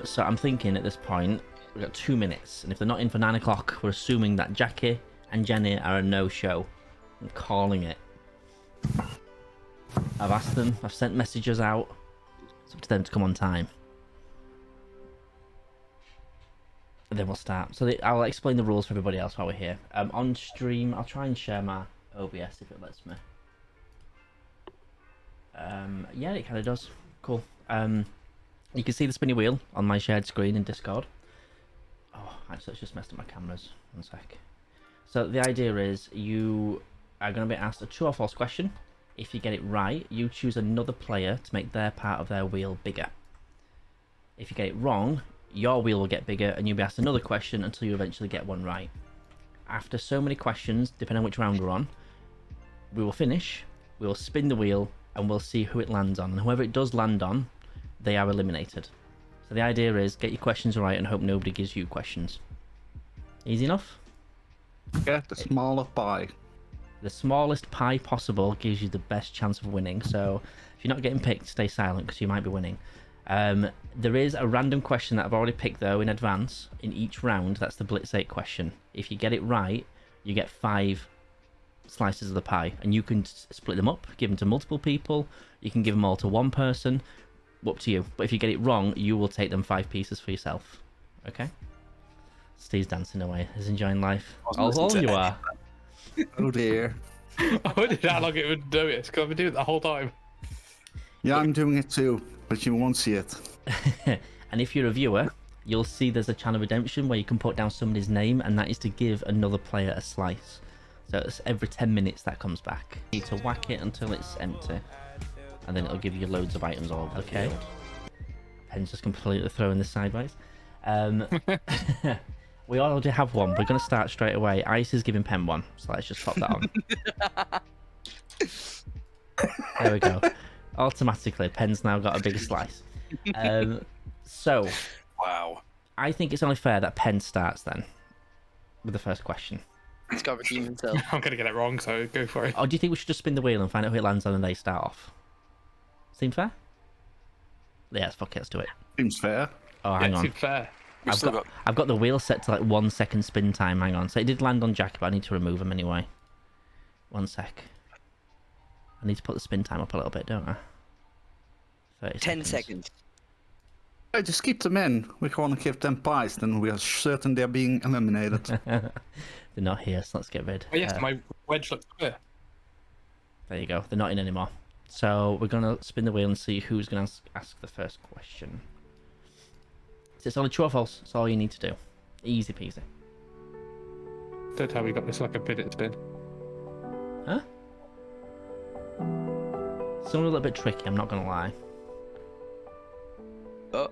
So I'm thinking at this point, we've got 2 minutes, and if they're not in for 9 o'clock, we're assuming that Jackie and Jenny are a no-show. I'm calling it. I've asked them, I've sent messages out. It's up to them to come on time. And then we'll start. So I'll explain the rules for everybody else while we're here. On stream, I'll try and share my OBS if it lets me. Yeah, it kind of does. Cool. You can see the spinny wheel on my shared screen in Discord. Oh, actually, it's just messed up my cameras. 1 sec. So the idea is you are going to be asked a true or false question. If you get it right, you choose another player to make their part of their wheel bigger. If you get it wrong, your wheel will get bigger and you'll be asked another question until you eventually get one right. After so many questions, depending on which round we're on, we will finish, we will spin the wheel, and we'll see who it lands on. And whoever it does land on, they are eliminated. So the idea is get your questions right and hope nobody gives you questions. Easy enough? Get the smaller pie. The smallest pie possible gives you the best chance of winning. So if you're not getting picked, stay silent because you might be winning. There is a random question that I've already picked though in advance in each round. That's the Blitz 8 question. If you get it right, you get 5 slices of the pie, and you can split them up, give them to multiple people. You can give them all to one person. Up to you. But if you get it wrong, you will take them 5 pieces for yourself. Okay? Steve's dancing away. He's enjoying life. Oh, you are. Oh dear. I wondered how long it would do it, because I've been doing it the whole time. Yeah, I'm doing it too, but you won't see it. And if you're a viewer, you'll see there's a channel redemption where you can put down somebody's name, and that is to give another player a slice. So it's every 10 minutes that comes back. You need to whack it until it's empty, and then it'll give you loads of items all over. Okay. Pen's just completely throwing this sideways. We already have one. We're going to start straight away. Ice is giving Pen one, so let's just pop that on. There we go. Automatically, Pen's now got a bigger slice. So, Wow. I think it's only fair that Pen starts then with the first question. He's got to redeem himself. I'm going to get it wrong, so go for it. Or do you think we should just spin the wheel and find out who it lands on and they start off? Seem fair? Yeah, fuck it, let's do it. Seems fair. Oh, hang on. Seems fair. I've got the wheel set to like 1 second spin time. Hang on. So it did land on Jack, but I need to remove him anyway. 1 sec. I need to put the spin time up a little bit, don't I? 10 seconds. I just keep them in. We want to give them pies, then we are certain they're being eliminated. They're not here, so let's get rid. Oh, yes, my wedge looks clear. There you go. They're not in anymore. So we're going to spin the wheel and see who's going to ask the first question. So it's only true or false. That's all you need to do. Easy peasy. Don't tell me you got this like a minute spin. Huh? Some a little bit tricky, I'm not going to lie. Oh!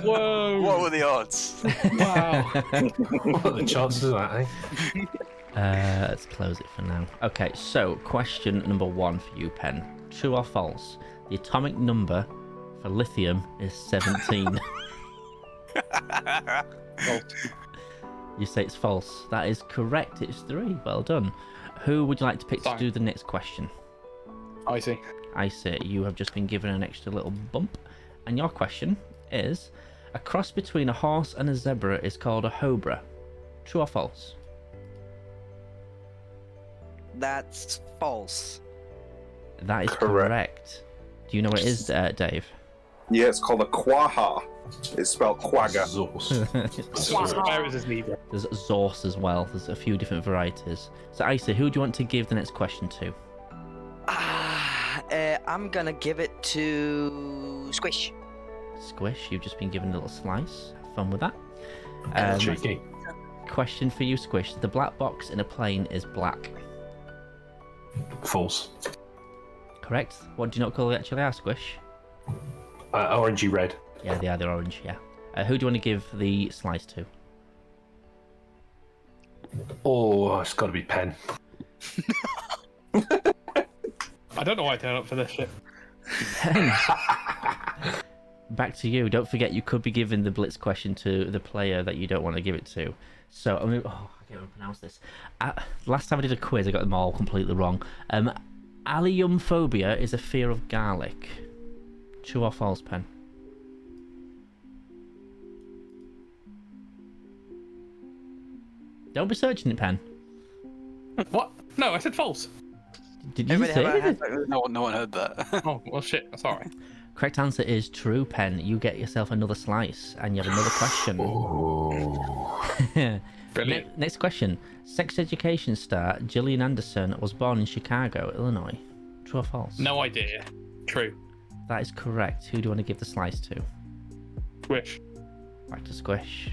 Whoa! What were the odds? Wow! What are the chances of that, eh? Let's close it for now. Okay, so question number 1 for you, Pen. True or false? The atomic number for lithium is 17. You say it's false. That is correct. It's 3. Well done. Who would you like to pick to do the next question? I see. I say you have just been given an extra little bump. And your question is, a cross between a horse and a zebra is called a hobra. True or false? That's false. That is correct. Do you know what it is, Dave? Yeah, it's called a quagga. It's spelled quagga. Where is his leader? There's Zorse as well. There's a few different varieties. So, Isa, who do you want to give the next question to? I'm gonna give it to Squish. Squish, you've just been given a little slice. Have fun with that. Tricky. Question for you, Squish. The black box in a plane is black. False. Correct. What do you not call it actually are, Squish? Orangey red. Yeah, they are. They're orange, yeah. Who do you want to give the slice to? Oh, it's got to be Pen. I don't know why I turned up for this shit. Pen. Back to you. Don't forget, you could be giving the Blitz question to the player that you don't want to give it to. So, I mean, can't even pronounce this. Last time I did a quiz, I got them all completely wrong. Alliumphobia is a fear of garlic. True or false, Pen? Don't be searching it, Pen. What? No, I said false. Did you Everybody say have it? No one heard that. Oh, well, shit. Sorry. Correct answer is true, Pen. You get yourself another slice, and you have another question. Oh. Brilliant. Next question. Sex education star Gillian Anderson was born in Chicago, Illinois. True or false? No idea. True. That is correct. Who do you want to give the slice to? Wish. Back to Squish.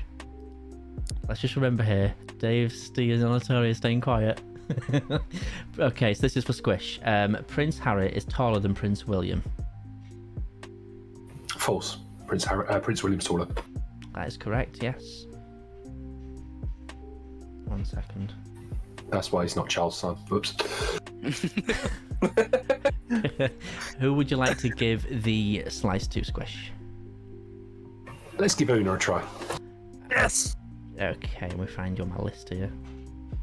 Let's just remember here, Dave, Steve, and Anatolia staying quiet. Okay, so this is for Squish. Prince Harry is taller than Prince William. False. Prince William's taller. That is correct, yes. 1 second. That's why he's not Charles' son. Oops. Who would you like to give the slice to, Squish? Let's give Una a try. Yes. Okay, we find you on my list here.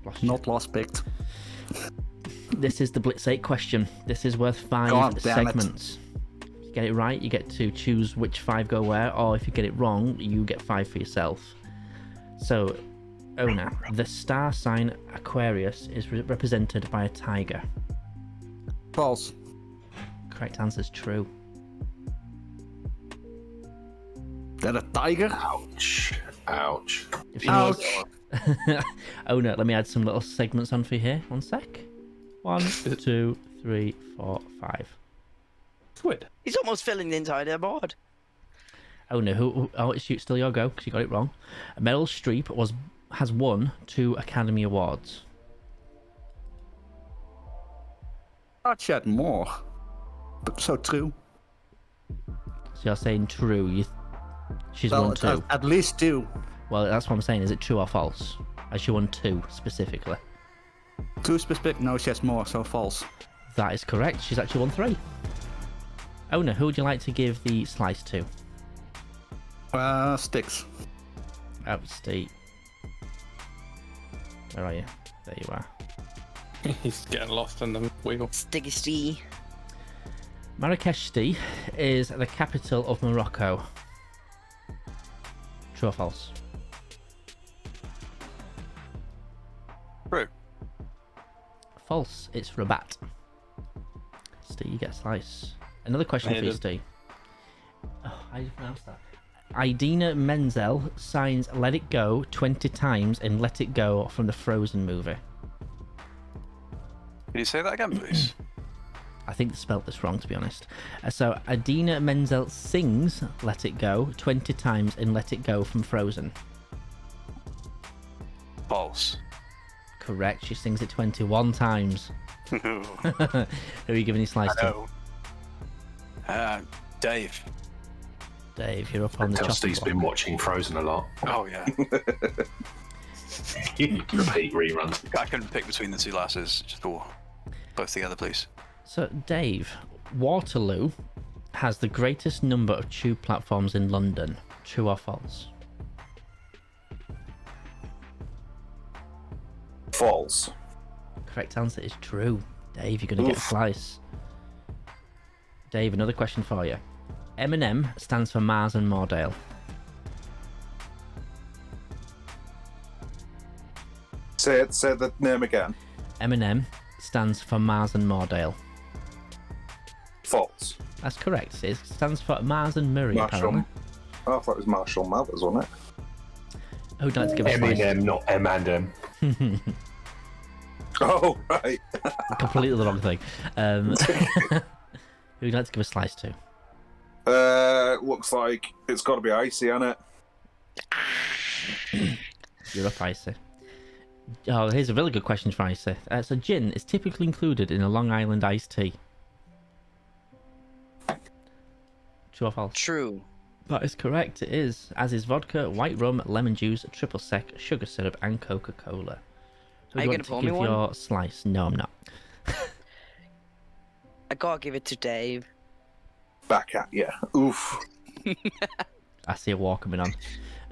Lost you. Not last picked. This is the Blitz 8 question. This is worth 5 God damn it. segments. If you get it right, you get to choose which 5 go where, or if you get it wrong, you get 5 for yourself. So, Ona, the star sign Aquarius is represented by a tiger. False. Correct answer is true. That a tiger? Ouch. Ouch. If you Ouch. Ona, let me add some little segments on for you here. 1 sec. 1, 2, 3, 4, 5. Squid. He's almost filling the entire board. Ona, it's still your go because you got it wrong. Meryl Streep has won 2 Academy Awards. I'd shed more. But so true. So you're saying true. She's Well, won 2. at least 2. Well, that's what I'm saying. Is it true or false? Has she won 2 specifically? 2 specific, no, she has more, so false. That is correct. She's actually won 3. Ona, who would you like to give the slice to? Sticks. Oh, Steve. Where are you? There you are. He's getting lost in the wheel. Stiggy. Marrakesh is the capital of Morocco. True or false? True. False. It's Rabat. Steve, you get a slice. Another question for you, Steve. Oh, how do you pronounce that? Idina Menzel signs Let It Go 20 times in Let It Go from the Frozen movie. Can you say that again, please? I think they spelt this wrong, to be honest. So, Idina Menzel sings Let It Go 20 times in Let It Go from Frozen. False. Correct, she sings it 21 times. Who are you giving your slice to? Dave. Dave, you're up on the Tell chopping Steve's block. been watching Frozen a lot. Oh, yeah. Repeat reruns. I couldn't pick between the 2 lasses. Just both together, please. So, Dave, Waterloo has the greatest number of tube platforms in London. True or false? False. Correct answer is true. Dave, you're going to get a slice. Dave, another question for you. M&M stands for Mars and Mordale. Say the name again. M&M stands for Mars and Mordale. False. That's correct. It stands for Mars and Murray, Marshall. apparently. Oh, I thought it was Marshall Mathers, wasn't it? Who'd like to give a slice? M&M, not M&M. Oh, right. Completely the wrong thing. Who'd like to give a slice to? Looks like it's got to be icy, hasn't it? You're up, Icy. Oh, here's a really good question for Icy. So, gin is typically included in a Long Island iced tea. True or false? True. That is correct. It is. As is vodka, white rum, lemon juice, triple sec, sugar syrup, and Coca-Cola. Who Are do you want gonna pour to me give one? your slice? No, I'm not. I gotta give it to Dave. Back at you. Oof. I see a war coming on.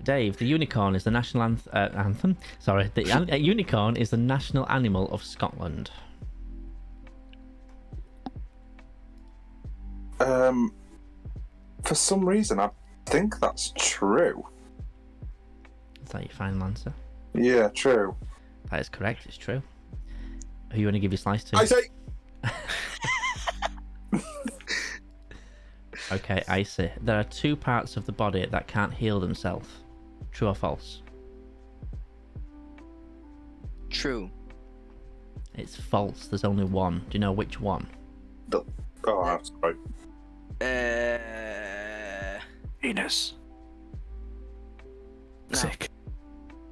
Dave, the unicorn is the national anthem. Sorry, the unicorn is the national animal of Scotland. For some reason, I think that's true. Is that your final answer? Yeah, true. That is correct. It's true. Who you want to give your slice to? I say. Okay, Icy. There are two parts of the body that can't heal themselves. True or false? True. It's false. There's only one. Do you know which one? Oh, that's right. Venus. No. Sick.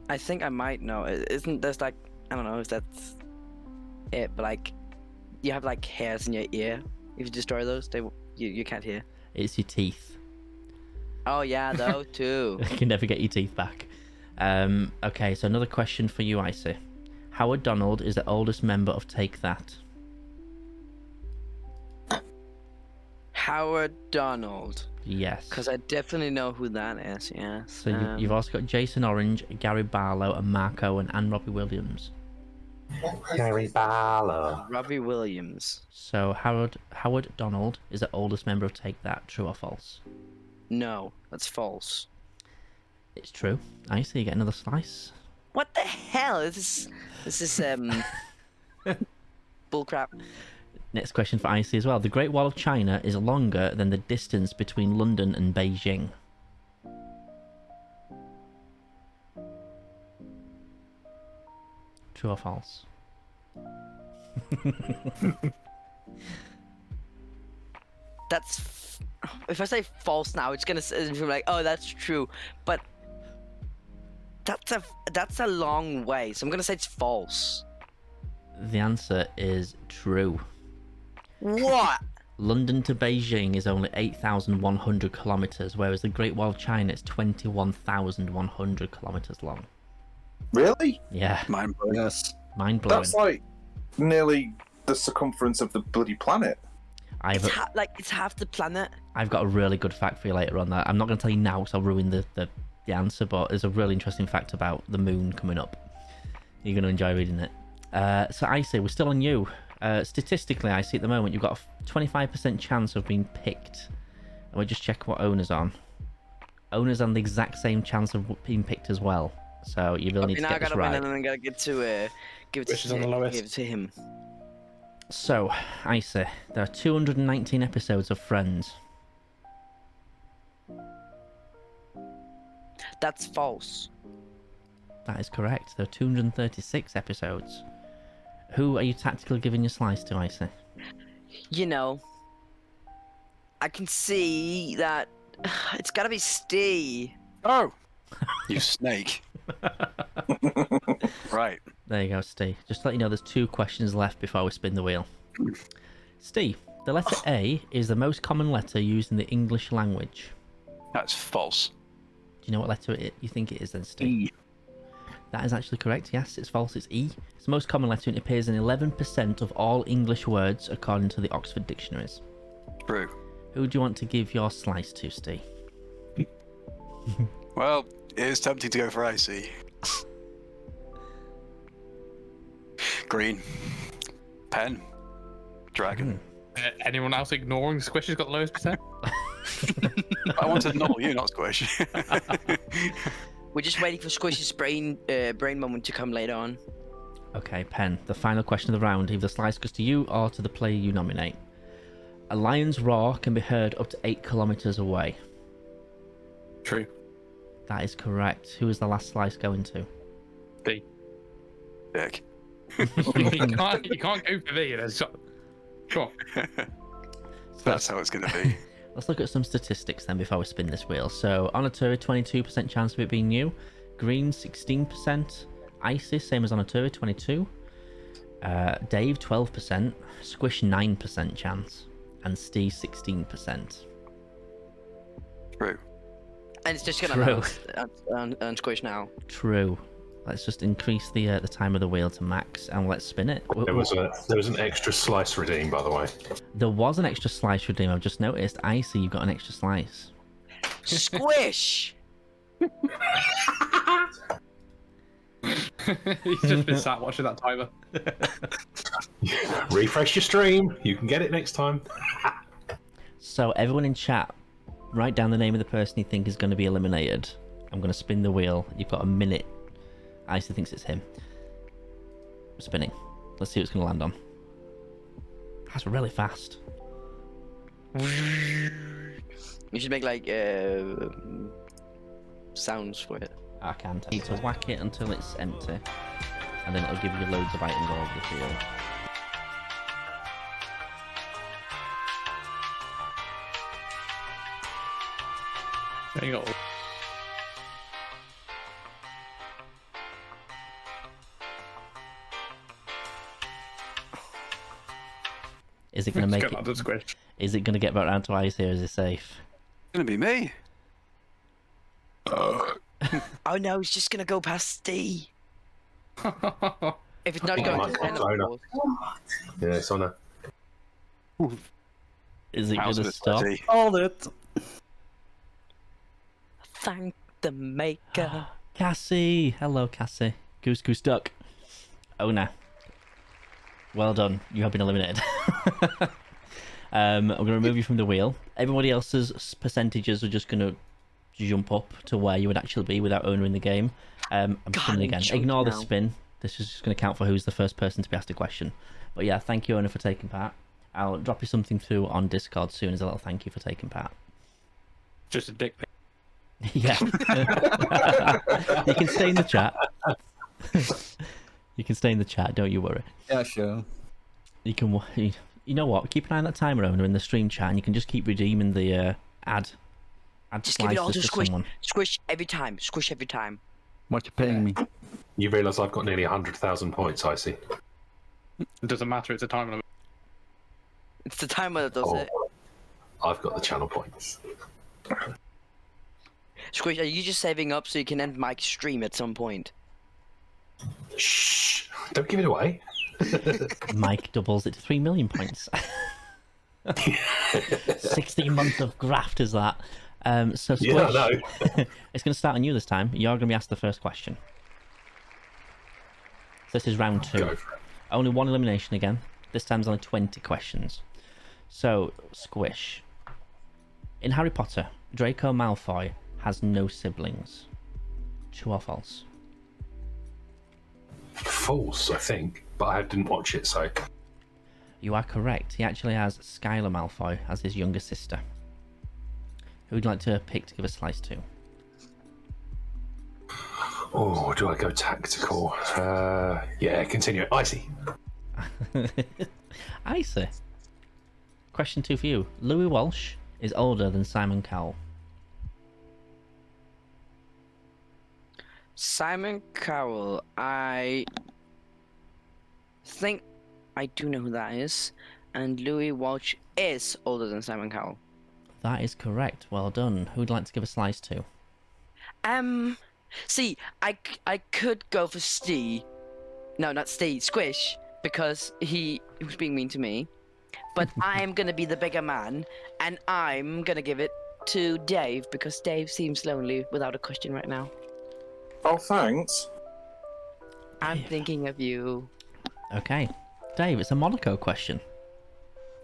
I think I might know. Isn't there's like, I don't know if that's it, but like you have like hairs in your ear. If you destroy those, you can't hear. It's your teeth. Oh yeah, those too. You can never get your teeth back. Okay, so another question for you, Icy. Howard Donald is the oldest member of Take That. Howard Donald. Yes. Because I definitely know who that is. Yes. So you've also got Jason Orange, Gary Barlow, and Mark Owen, and Robbie Williams. Gary Barlow. Robbie Williams. So Howard Donald is the oldest member of Take That. True or false? No, that's false. It's true. Icy, you get another slice. What the hell? This is bullcrap. Next question for Icy as well. The Great Wall of China is longer than the distance between London and Beijing. True or false? If I say false now, it's gonna be like, oh, that's true. But that's a long way, so I'm gonna say it's false. The answer is true. What? London to Beijing is only 8,100 kilometers, whereas the Great Wall of China is 21,100 kilometers long. Really? Yeah, Mind blowing. Yes. mind blowing. That's like nearly the circumference of the bloody planet. It's half the planet. I've got a really good fact for you later on that. I'm not going to tell you now because I'll ruin the answer, but there's a really interesting fact about the moon coming up. You're going to enjoy reading it. So Icy, we're still on you. Statistically, Icy, at the moment, you've got a 25% chance of being picked. And we'll just check what Ona's on. Ona's on the exact same chance of being picked as well. So you really need to get this right. And then I gotta get to give it Which is on the lowest? give it to him. So, Icy, there are 219 episodes of Friends. That's false. That is correct. There are 236 episodes. Who are you tactically giving your slice to, Icy? You know, I can see that it's gotta be Steve. Oh! You snake. Right. There you go, Steve. Just to let you know, there's 2 questions left before we spin the wheel. Steve, the letter A is the most common letter used in the English language. That's false. Do you know what letter you think it is then, Steve? E. That is actually correct. Yes, it's false. It's E. It's the most common letter and it appears in 11% of all English words, according to the Oxford Dictionaries. True. Who do you want to give your slice to, Steve? Well, it is tempting to go for Icy. Green. Pen. Dragon. Anyone else ignoring Squish has got the lowest percent? I wanted to know you, not Squish. We're just waiting for Squish's brain moment to come later on. Okay, Pen. The final question of the round. Either the slice goes to you or to the player you nominate. A lion's roar can be heard up to 8 kilometers away. True. That is correct. Who is the last slice going to? D. Dick. you can't go for me. Sure. That's how it's going to be. Let's look at some statistics then before we spin this wheel. So, Onaturi, 22% chance of it being you. Green, 16%. Icy, same as Onaturi, 22%. Dave, 12%. Squish, 9% chance. And Steve, 16%. True. And it's just gonna True. on Squish now. True. Let's just increase the time of the wheel to max and let's spin it. There was an extra slice redeemed, by the way. There was an extra slice redeem. I've just noticed. Icy, you've got an extra slice. Squish! He's just been sat watching that timer. Refresh your stream. You can get it next time. So everyone in chat, write down the name of the person you think is going to be eliminated. I'm going to spin the wheel. You've got a minute. Icy thinks it's him. Spinning. Let's see what's going to land on. That's really fast. You should make like sounds for it. I can't. I need to whack it until it's empty, and then it'll give you loads of items all over the field. There you go. Is it going to make Let's get it? that to squish. Is it going to get back around to Icy, or is it safe? It's gonna be me. Oh no, it's just gonna go past Steve. If it's not Oh, going my to God, end, of Zona. course. Yeah, it's on a. Is it going How's to it, stop? buddy? Hold it. Thank the maker. Cassie! Hello, Cassie. Goose Goose Duck. Oh no. Well done. You have been eliminated. I'm going to remove you from the wheel. Everybody else's percentages are just going to jump up to where you would actually be without owning the game. I'm God, spinning I'm again. joking Ignore the now. spin. This is just going to count for who's the first person to be asked a question. But yeah, thank you, Ona, for taking part. I'll drop you something through on Discord soon as a little thank you for taking part. Just a dick pic. Yeah. You can stay in the chat. You can stay in the chat, don't you worry. Yeah, sure. You can, you know what? Keep an eye on that timer owner in the stream chat, and you can just keep redeeming the ad Just give it all slices to for squish. someone. Squish every time. Squish every time. What you paying me? You realise I've got nearly 100,000 points, I see. It doesn't matter. It's a time limit. It's the timer that does Oh, it. I've got the channel points. Squish, are you just saving up so you can end my stream at some point? Shh! Don't give it away. Mike doubles it to 3 million points. 16 months of graft is that. So Squish, Yeah, I know. it's going to start on you this time. You're going to be asked the first question. So this is round 2. Go for it. Only one elimination again. This time's only 20 questions. So, Squish. In Harry Potter, Draco Malfoy has no siblings. True or false? False, I think, but I didn't watch it, so. You are correct. He actually has Skylar Malfoy as his younger sister. Who would you like to pick to give a slice to? Oh, do I go tactical? Yeah, continue. Icy. Icy. Question 2 for you. Louis Walsh is older than Simon Cowell. Simon Cowell, I think I do know who that is. And Louis Walsh is older than Simon Cowell. That is correct. Well done. Who would like to give a slice to? See, I could go for Steve. No, not Steve, Squish, because he was being mean to me. But I'm gonna be the bigger man, and I'm gonna give it to Dave, because Dave seems lonely without a question right now. Oh, thanks. I'm Dave. thinking of you. Okay. Dave, it's a Monaco question.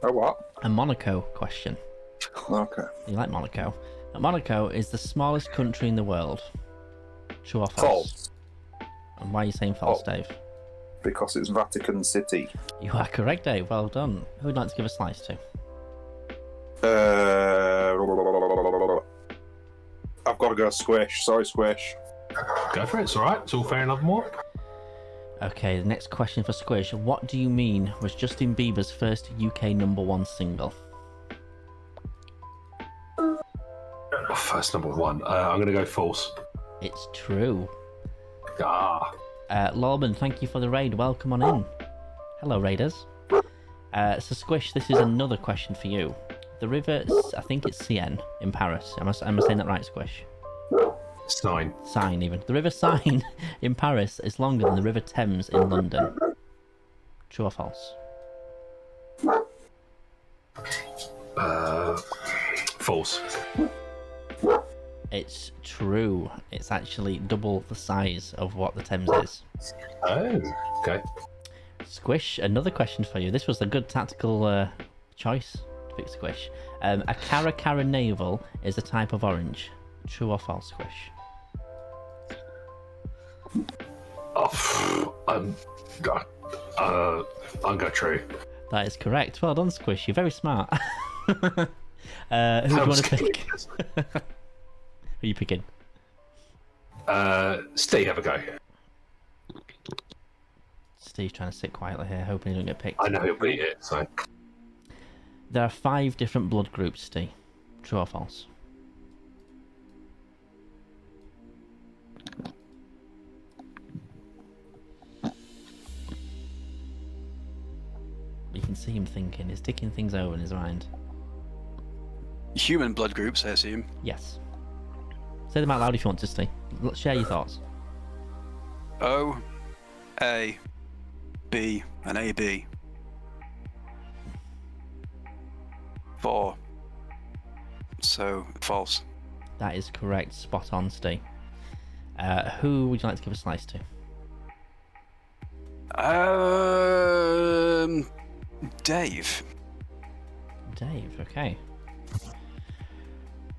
Oh, what? A Monaco question. Okay. You like Monaco? Monaco is the smallest country in the world. True or false? False. And why are you saying false, Oh. Dave? Because it's Vatican City. You are correct, Dave. Well done. Who would like to give a slice to? I've got to go Squish. Sorry, Squish. Go for it, it's alright. It's all fair and nothing more. Okay, the next question for Squish. What do you mean was Justin Bieber's first UK #1 single? Oh, first number 1. I'm going to go false. It's true. Ah. Lorman, thank you for the raid. Welcome on in. Hello, raiders. So Squish, this is another question for you. The river, I think it's Seine in Paris. Am I saying that right, Squish? It's 9. Seine, even. The river Seine in Paris is longer than the river Thames in London. True or false? False. It's true. It's actually double the size of what the Thames is. Oh, okay. Squish, another question for you. This was a good tactical choice to pick Squish. A Cara Cara navel is a type of orange. True or false, Squish? Oh, I'm going true. That is correct. Well done, Squish. You're very smart. Who do you want to pick? Who are you picking? Steve, have a go. Steve's trying to sit quietly here, hoping he don't get picked. I know he'll beat it, so. There are 5 different blood groups, Steve. True or false? You can see him thinking. He's ticking things over in his mind. Human blood groups, I assume. Yes. Say them out loud if you want to, Steve. Share your thoughts. O, A, B, and AB. 4. So, false. That is correct. Spot on, Steve. Who would you like to give a slice to? Dave. Dave, okay.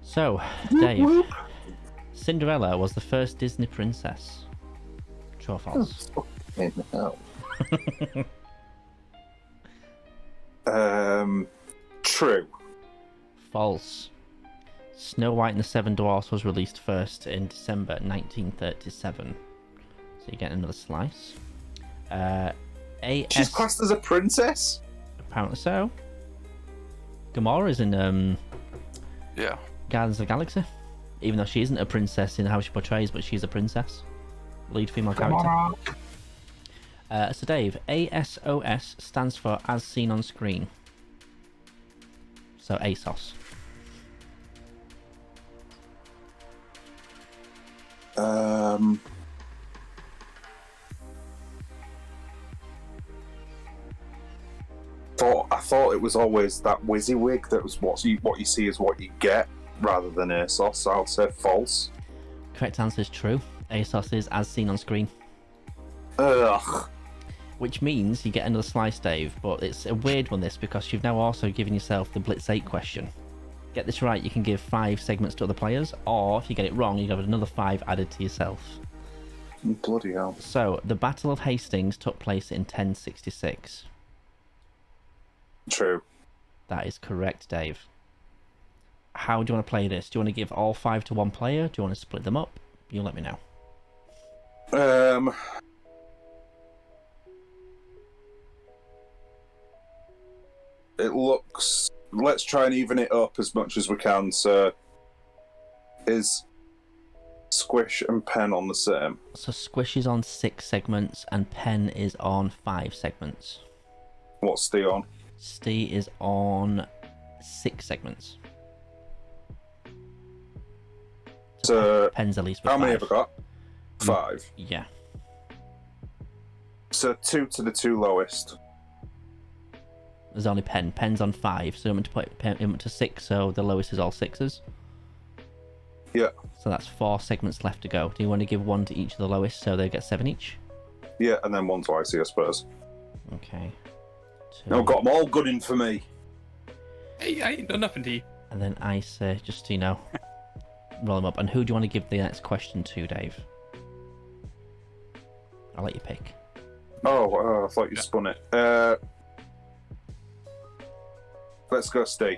So, Dave. Cinderella was the first Disney princess. True or false? Fucking hell. True. False. Snow White and the Seven Dwarfs was released first in December 1937. So you get another slice. She's classed as a princess? Apparently so. Gamora's in Yeah. Guardians of the Galaxy. Even though she isn't a princess in how she portrays, but she's a princess. Lead female character. So Dave, ASOS stands for As Seen on Screen. So ASOS. I thought it was always that WYSIWYG that was what you see is what you get, rather than ASOS. So I'll say false. Correct answer is true. ASOS is As Seen on Screen. Ugh. Which means you get another slice, Dave, but it's a weird one this because you've now also given yourself the Blitz 8 question. Get this right, you can give 5 segments to other players, or if you get it wrong, you have another 5 added to yourself. Bloody hell. So, the Battle of Hastings took place in 1066. True. That is correct, Dave. How do you want to play this? Do you want to give all 5 to one player? Do you want to split them up? You let me know. It looks... Let's try and even it up as much as we can, so... Is Squish and Pen on the same? So Squish is on 6 segments and Pen is on 5 segments. What's Steve on? Steve is on 6 segments. So, Pen's at least with how many 5. have I got? 5. Yeah. So 2 to the 2 lowest. There's only Pen. Pen's on 5, so I'm going to put him to 6, so the lowest is all 6s. Yeah. So that's 4 segments left to go. Do you want to give 1 to each of the lowest so they get 7 each? Yeah, and then 1 to IC, I suppose. Okay. 2. I've got them all good in for me. Hey, I ain't done nothing to you. And then I say, just so you know, roll them up. And who do you want to give the next question to, Dave? I'll let you pick. Oh, I thought you spun it. Let's go, Steve.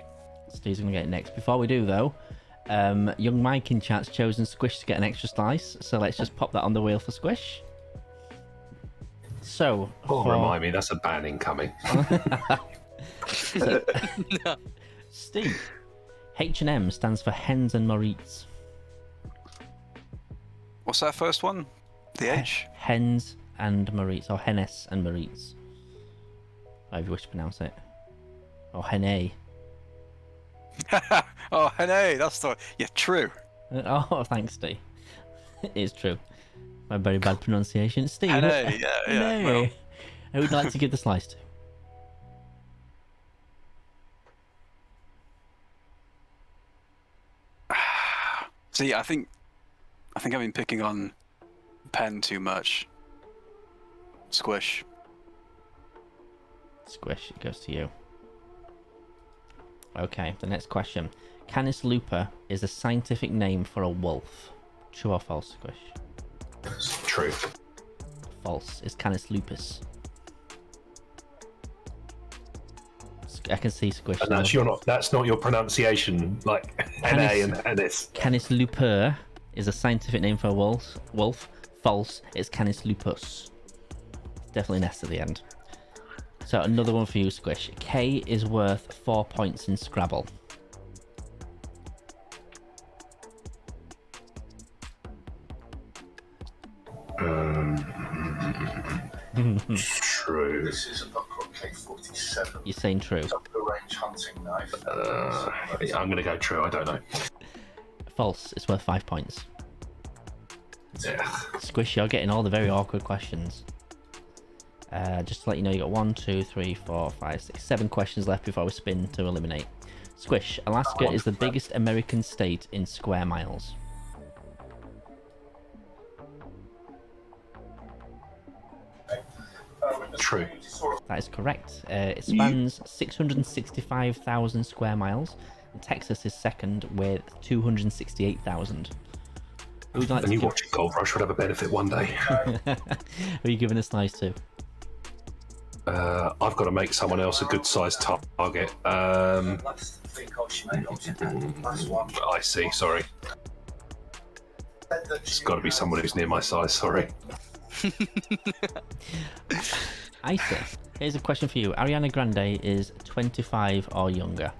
Steve's going to get it next. Before we do, though, young Mike in chat's chosen Squish to get an extra slice, so let's just pop that on the wheel for Squish. So, Remind me, that's a ban incoming. So, Steve, H&M stands for Hens and Moritz. What's that first one? The H? Hens and Moritz, or Hennes and Moritz. However you wish to pronounce it. Or Henne. Oh, hey, that's the... Yeah, true. Oh, thanks, Steve. It is true. My very bad pronunciation. Steve, Hey, yeah, no. well. Who would you like to give the slice to? See, I think I've been picking on Pen too much. Squish. Squish, it goes to you. Okay, the next question. Canis lupus is a scientific name for a wolf. True or false, Squish? True. False. It's Canis lupus. I can see Squish. And that's not your pronunciation, like NA and NS. Canis lupus is a scientific name for a wolf. False. It's Canis lupus. Definitely an S at the end. So another one for you, Squish. K is worth 4 points in Scrabble. True. This is a book called K47. You're saying true. Top of the range hunting knife. I'm going to go true. I don't know. False. It's worth 5 points. Yeah. Squish, you're getting all the very awkward questions. Just to let you know, you got 1, 2, 3, 4, 5, 6, 7 questions left before we spin to eliminate. Squish, Alaska is the biggest American state in square miles. True. That is correct. It spans 665,000 square miles, and Texas is second with 268,000. Who would you like And to you give... watching Gold Rush would have a benefit one day. Who are you giving a slice to? I've got to make someone else a good sized target. That's the thing called she made last one. I see, sorry. It's got to be someone who's near my size, sorry. Icy, here's a question for you. Ariana Grande is 25 or younger.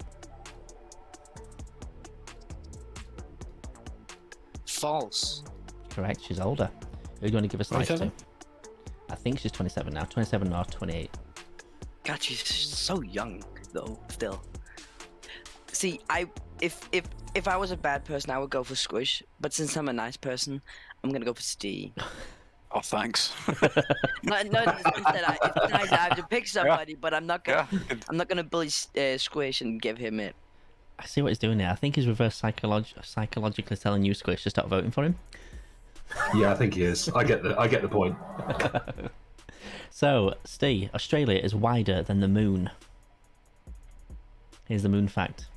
False. Correct, she's older. Who do you want to give a slice to? 27? I think she's 27 now. 27 or 28. God, she's so young though. Still. See, if I was a bad person, I would go for Squish. But since I'm a nice person, I'm gonna go for Steve. Oh, thanks. No, it's nice I have to pick somebody, but I'm not gonna. Yeah. I'm not gonna bully Squish and give him it. I see what he's doing there. I think he's reverse psychologically telling you, Squish, to stop voting for him. Yeah, I think he is. I get the point. So, Steve, Australia is wider than the moon. Here's the moon fact.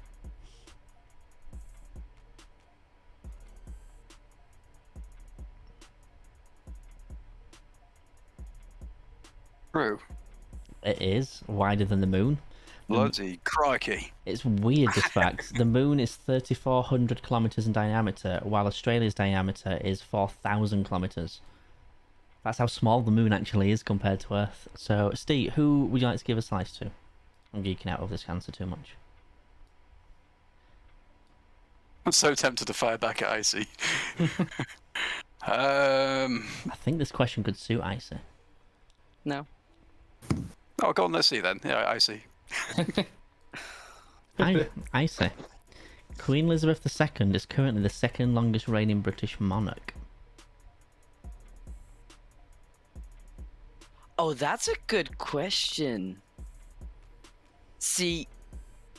True. It is wider than the moon. Bloody crikey. It's weird, this fact. The moon is 3,400 kilometers in diameter, while Australia's diameter is 4,000 kilometers. That's how small the moon actually is compared to Earth. So, Steve, who would you like to give a slice to? I'm geeking out over this answer too much. I'm so tempted to fire back at Icy. I I think this question could suit Icy. No. Oh, go on, let's see then. Yeah, Icy. Icy. Queen Elizabeth II is currently the second longest reigning British monarch. Oh, that's a good question. See,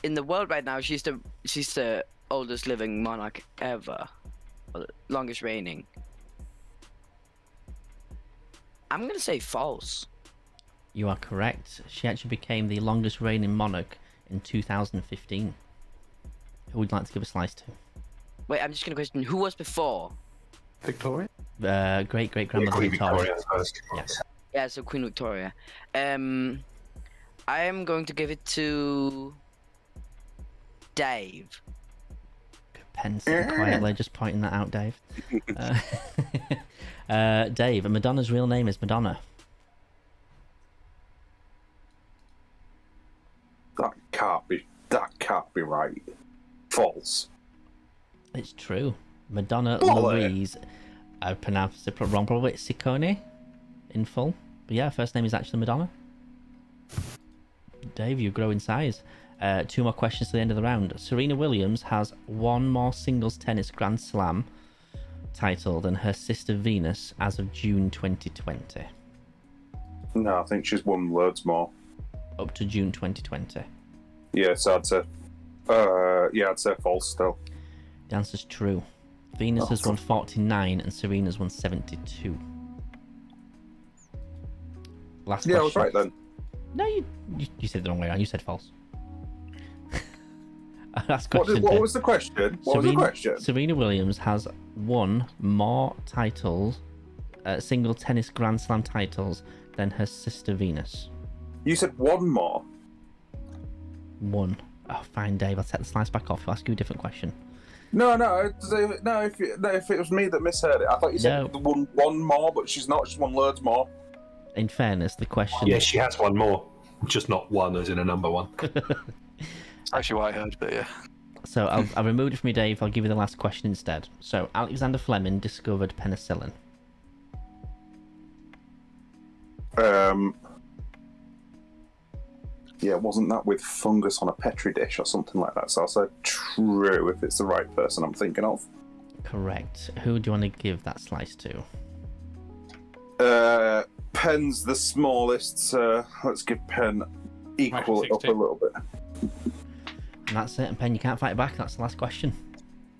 in the world right now, she's the oldest living monarch ever, or the longest reigning. I'm gonna say false. You are correct. She actually became the longest reigning monarch in 2015. Who would you like to give a slice to? Wait, I'm just gonna question who was before. Victoria? Great grandmother Queen Victoria. first. Yeah. Yeah, so Queen Victoria. I am going to give it to Dave. Pen sitting quietly, just pointing that out, Dave. Dave, Madonna's real name is Madonna. That can't be right. False. It's true. Madonna Bollock. Louise, I pronounced it wrong probably, it's Ciccone in full. But yeah, first name is actually Madonna. Dave, you grow in size. 2 more questions to the end of the round. Serena Williams has one more singles tennis Grand Slam title than her sister Venus as of June 2020. No, I think she's won loads more. Up to June 2020. Yeah, so I'd say false still. The answer's true. Venus has won 49 and Serena's won 72. Last Yeah, question. I was right then. No, you said it the wrong way around. You said false. Last What, question. what then. was the question? What was the question? Serena Williams has won more titles, single tennis Grand Slam titles, than her sister Venus. You said one more. One. Oh, fine, Dave. I'll set the slice back off. I'll ask you a different question. No. If it was me that misheard it, I thought you said one more, but she's not. She's won loads more. In fairness, the question. Yeah, she has one more, just not one as in a number one. That's actually what I heard, but yeah. So I'll remove it from you, Dave. I'll give you the last question instead. So Alexander Fleming discovered penicillin. Yeah, wasn't that with fungus on a petri dish or something like that? So I'll say true if it's the right person I'm thinking of. Correct. Who do you want to give that slice to? Pen's the smallest, so let's give Pen equal it up a little bit. And that's it. And Pen, you can't fight back. That's the last question.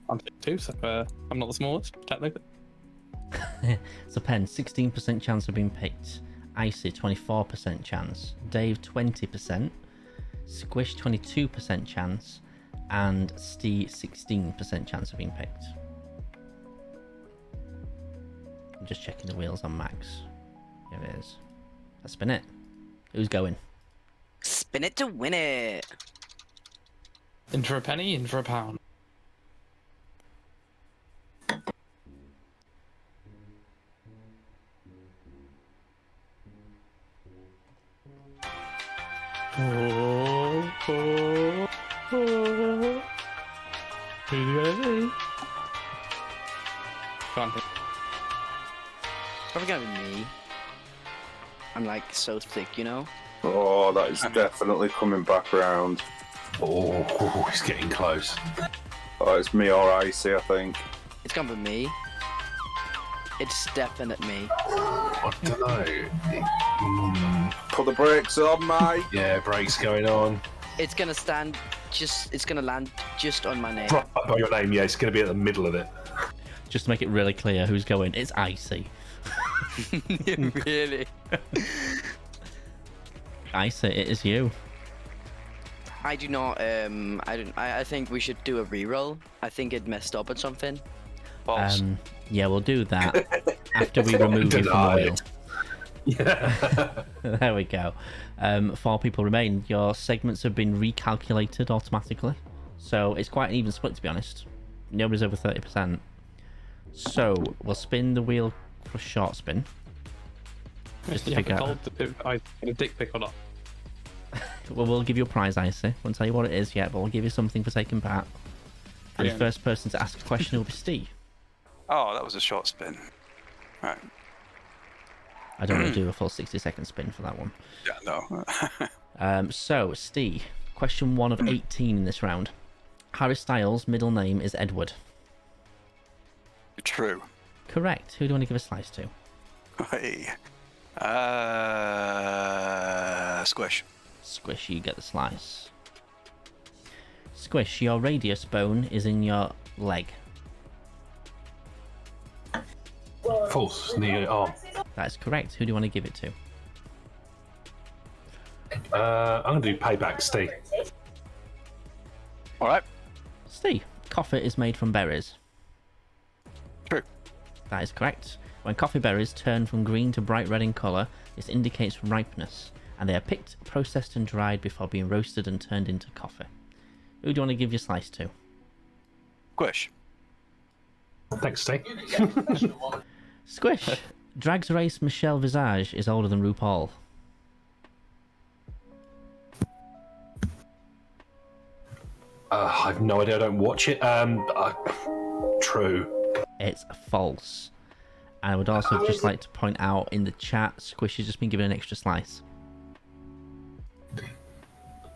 I'm 2, so I'm not the smallest, technically. So Pen, 16% chance of being picked. Icy, 24% chance. Dave, 20%. Squish, 22% chance. And Steve, 16% chance of being picked. I'm just checking the wheels on Max. Here it is. Let's spin it. Who's going? Spin it to win it. In for a penny, in for a pound. Who's it gonna be? Can't think. Probably gonna be me. I'm like so thick, you know? Oh, that is definitely coming back around. Oh, he's getting close. Oh, it's me or Icy, I think. It's gonna be me. It's definite me. I don't know. Put the brakes on, mate. Yeah, brakes going on. It's gonna it's gonna land just on my name. Right by your name, yeah, it's going to be at the middle of it. Just to make it really clear who's going. It's Icy. Really? Icy, it is you. I do not, I think we should do a reroll. I think it messed up or something. False. Yeah, we'll do that after we remove you from the wheel. Yeah. There we go. 4 people remain. Your segments have been recalculated automatically, so it's quite an even split, to be honest. Nobody's over 30%. So we'll spin the wheel for a short spin. Just to You haven't figure out. told if I get a dick pic or not. Well, we'll give you a prize, Icy. Won't tell you what it is yet, but we'll give you something for taking part. And the Brilliant. first person to ask a question will be Steve. Oh, that was a short spin. Right. I don't want to do a full 60-second spin for that one. Yeah, no. So, Steve, question 1 of 18 in this round. Harry Styles' middle name is Edward. True. Correct. Who do you want to give a slice to? Hey. Squish. Squish, you get the slice. Squish, your radius bone is in your leg. False. Near arm. That is correct. Who do you want to give it to? I'm going to do payback, Steve. All right. Steve, coffee is made from berries. True. That is correct. When coffee berries turn from green to bright red in colour, this indicates ripeness, and they are picked, processed and dried before being roasted and turned into coffee. Who do you want to give your slice to? Squish. Thanks, Steve. Squish. Drag's race Michelle Visage is older than RuPaul. I've no idea. I don't watch it. True. It's false. And I would also just like to point out in the chat, Squish has just been given an extra slice.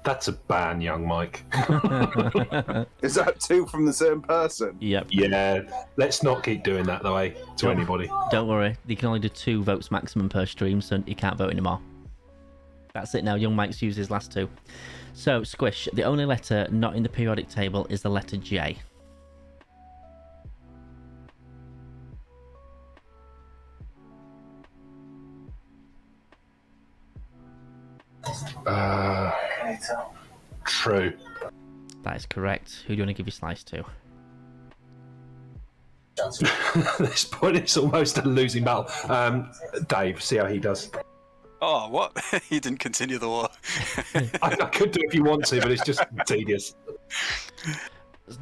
That's a ban, young Mike. Is that 2 from the same person? Yep. Yeah, let's not keep doing that, though, to anybody. Don't worry, you can only do 2 votes maximum per stream, so you can't vote anymore. That's it now, young Mike's used his last 2. So, Squish, the only letter not in the periodic table is the letter J. Can you tell? True. That is correct. Who do you want to give your slice to? Johnson. At this point, it's almost a losing battle. Dave, see how he does. Oh, what? He didn't continue the war. I could do if you want to, but it's just tedious.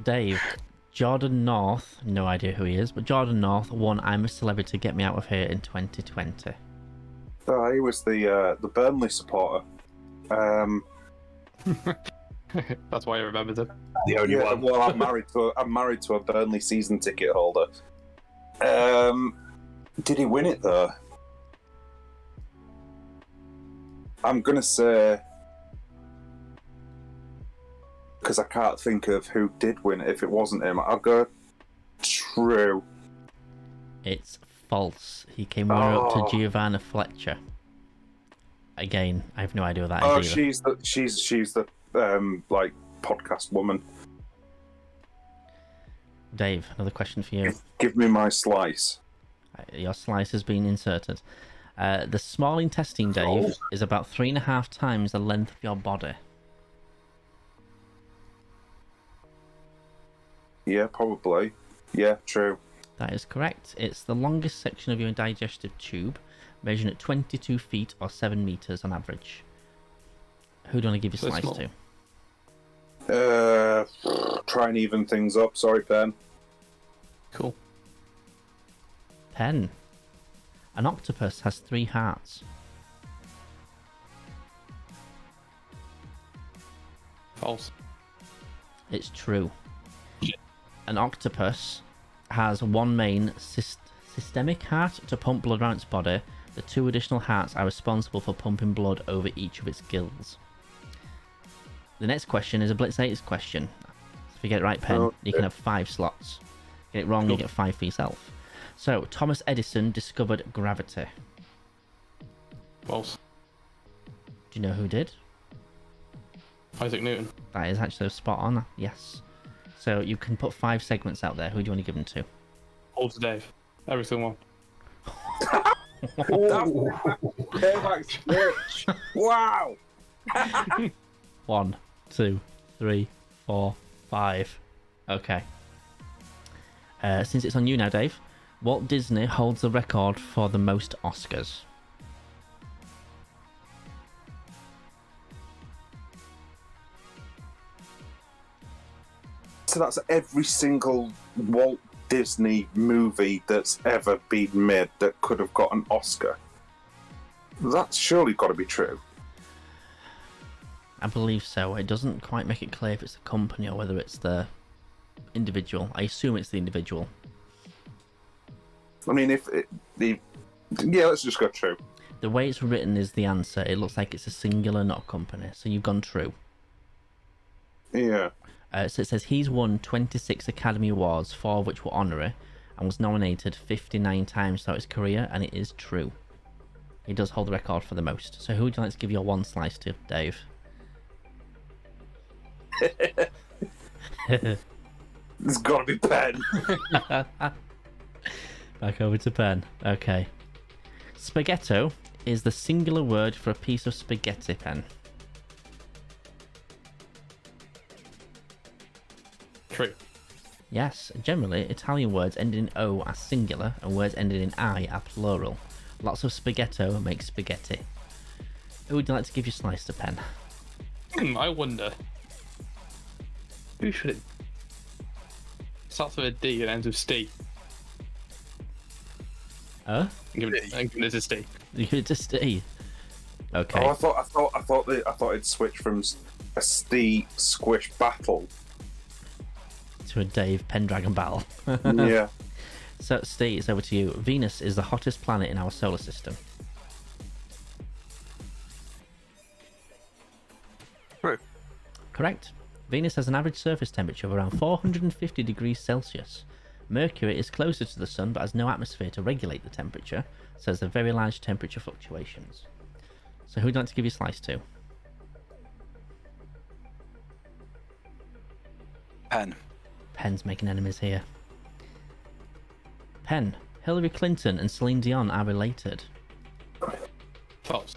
Dave, Jordan North, no idea who he is, but Jordan North won I'm a Celebrity, Get Me Out of Here in 2020. Oh, he was the Burnley supporter. That's why I remembered him. The only one. Well, I'm married to a Burnley season ticket holder. Did he win it though? I'm gonna say, because I can't think of who did win it if it wasn't him. I'll go true. It's false. He came runner up to Giovanna Fletcher. Again, I have no idea what that is Oh, either. she's the like podcast woman. Dave, another question for you. Give me my slice. Your slice has been inserted. The small intestine, Dave, is about 3.5 times the length of your body. Yeah, probably. Yeah, true. That is correct. It's the longest section of your digestive tube, measuring at 22 feet or 7 meters on average. Who do you want to give your So slice small. to? Try and even things up. Sorry, Pen. Cool. Pen. An octopus has 3 hearts. False. It's true. An octopus has one main systemic heart to pump blood around its body. The 2 additional hearts are responsible for pumping blood over each of its gills. The next question is a Blitz 8's question. If you get it right, Pen, Okay. you can have 5 slots. Get it wrong, you get 5 for yourself. So, Thomas Edison discovered gravity. False. Do you know who did? Isaac Newton. That is actually spot on, yes. So, you can put 5 segments out there. Who do you want to give them to? All to Dave. Every single one. Payback bitch. Wow. 1, 2, 3, 4, 5. Okay. Since it's on you now, Dave, Walt Disney holds the record for the most Oscars. So that's every single Walt Disney movie that's ever been made that could have got an Oscar. That's surely got to be true. I believe so. It doesn't quite make it clear if it's the company or whether it's the individual. I assume it's the individual. I mean, yeah, let's just go true. The way it's written is the answer. It looks like it's a singular, not a company. So you've gone true. Yeah. So it says he's won 26 Academy Awards, 4 of which were honorary, and was nominated 59 times throughout his career, and it is true. He does hold the record for the most. So who would you like to give your 1 slice to, Dave? There's got to be Pen. Back over to Pen. Okay. Spaghetto is the singular word for a piece of spaghetti, Pen. True. Yes, generally, Italian words ending in O are singular and words ending in I are plural. Lots of spaghetto makes spaghetti. Who would you like to give your slice to, Pen? I wonder. Who should it... Starts with a D and ends with Steve. Huh? I'm giving it to Steve. You could just stay. Okay. Oh, I thought it'd switch from a Steve Squish battle. To a Dave Pendragon battle. Yeah. So, Steve, it's over to you. Venus is the hottest planet in our solar system. True. Correct. Venus has an average surface temperature of around 450 degrees Celsius. Mercury is closer to the Sun but has no atmosphere to regulate the temperature, so there's a very large temperature fluctuations. So who would you like to give your slice to? Pen. Pen's making enemies here. Pen, Hillary Clinton and Celine Dion are related. False.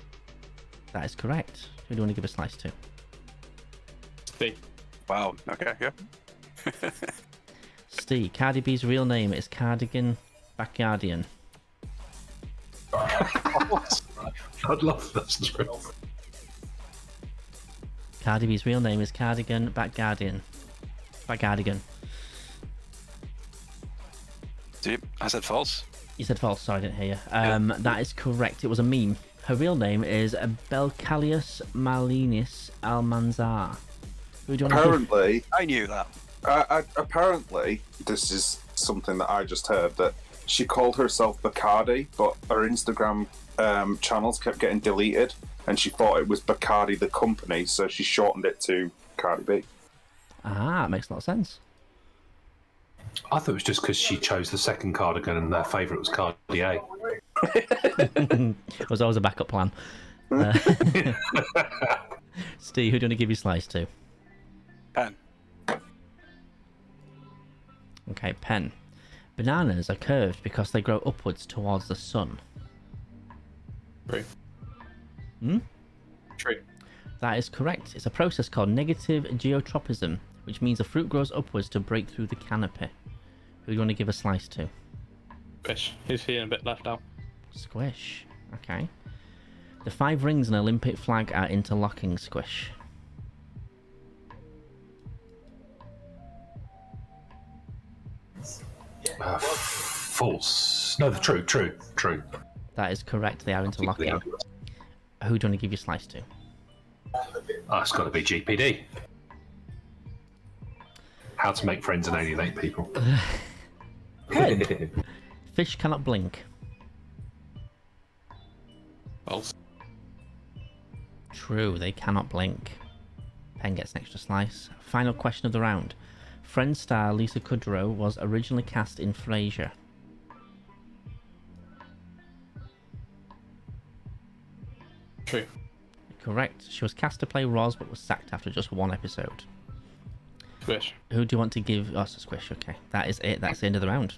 That is correct. Who do you want to give a slice to? Steve. Wow. Okay. Yeah. Steve. Cardi B's real name is Cardigan Backyardian. I'd love this. Cardi B's real name is Cardigan Backyardian. Backyardigan. See, I said false. You said false, sorry, I didn't hear you. That is correct. It was a meme. Her real name is Belcalius Malinis Almanzar. Who do you want to give? Apparently, I knew that. apparently, this is something that I just heard, that she called herself Bacardi, but her Instagram channels kept getting deleted, and she thought it was Bacardi the company, so she shortened it to Cardi B. Ah, it makes a lot of sense. I thought it was just because she chose the second cardigan and their favourite was Cartier. It was always a backup plan. Steve, who do you want to give your slice to? Pen. Okay, pen. Bananas are curved because they grow upwards towards the sun. True. Hmm? True. That is correct. It's a process called negative geotropism, which means the fruit grows upwards to break through the canopy. Who do you want to give a slice to? Fish. He's feeling a bit left out. Squish. Okay. The 5 rings in an Olympic flag are interlocking, Squish. False. No, true. That is correct. They are interlocking. Who do you want to give your slice to? Oh, it's got to be GPD. How to make friends and alienate people. Fish cannot blink. False. True, they cannot blink. Pen gets an extra slice. Final question of the round. Friends star Lisa Kudrow was originally cast in Frasier. True. Correct. She was cast to play Roz but was sacked after just 1 episode. Squish. Who do you want to give... Oh, it's a Squish, okay. That is it. That's the end of the round.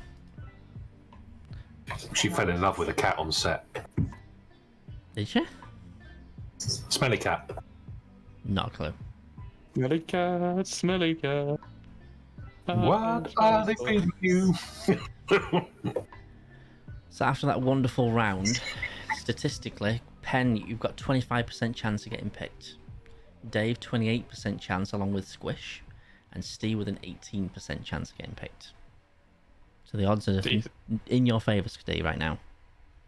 She fell in love with a cat on set. Did she? Smelly cat. Not a clue. Smelly cat, smelly cat. What are they feeding you? So after that wonderful round, statistically, Pen, you've got 25% chance of getting picked. Dave, 28% chance along with Squish. And Steve with an 18% chance of getting picked. So the odds are in your favour, Steve, right now.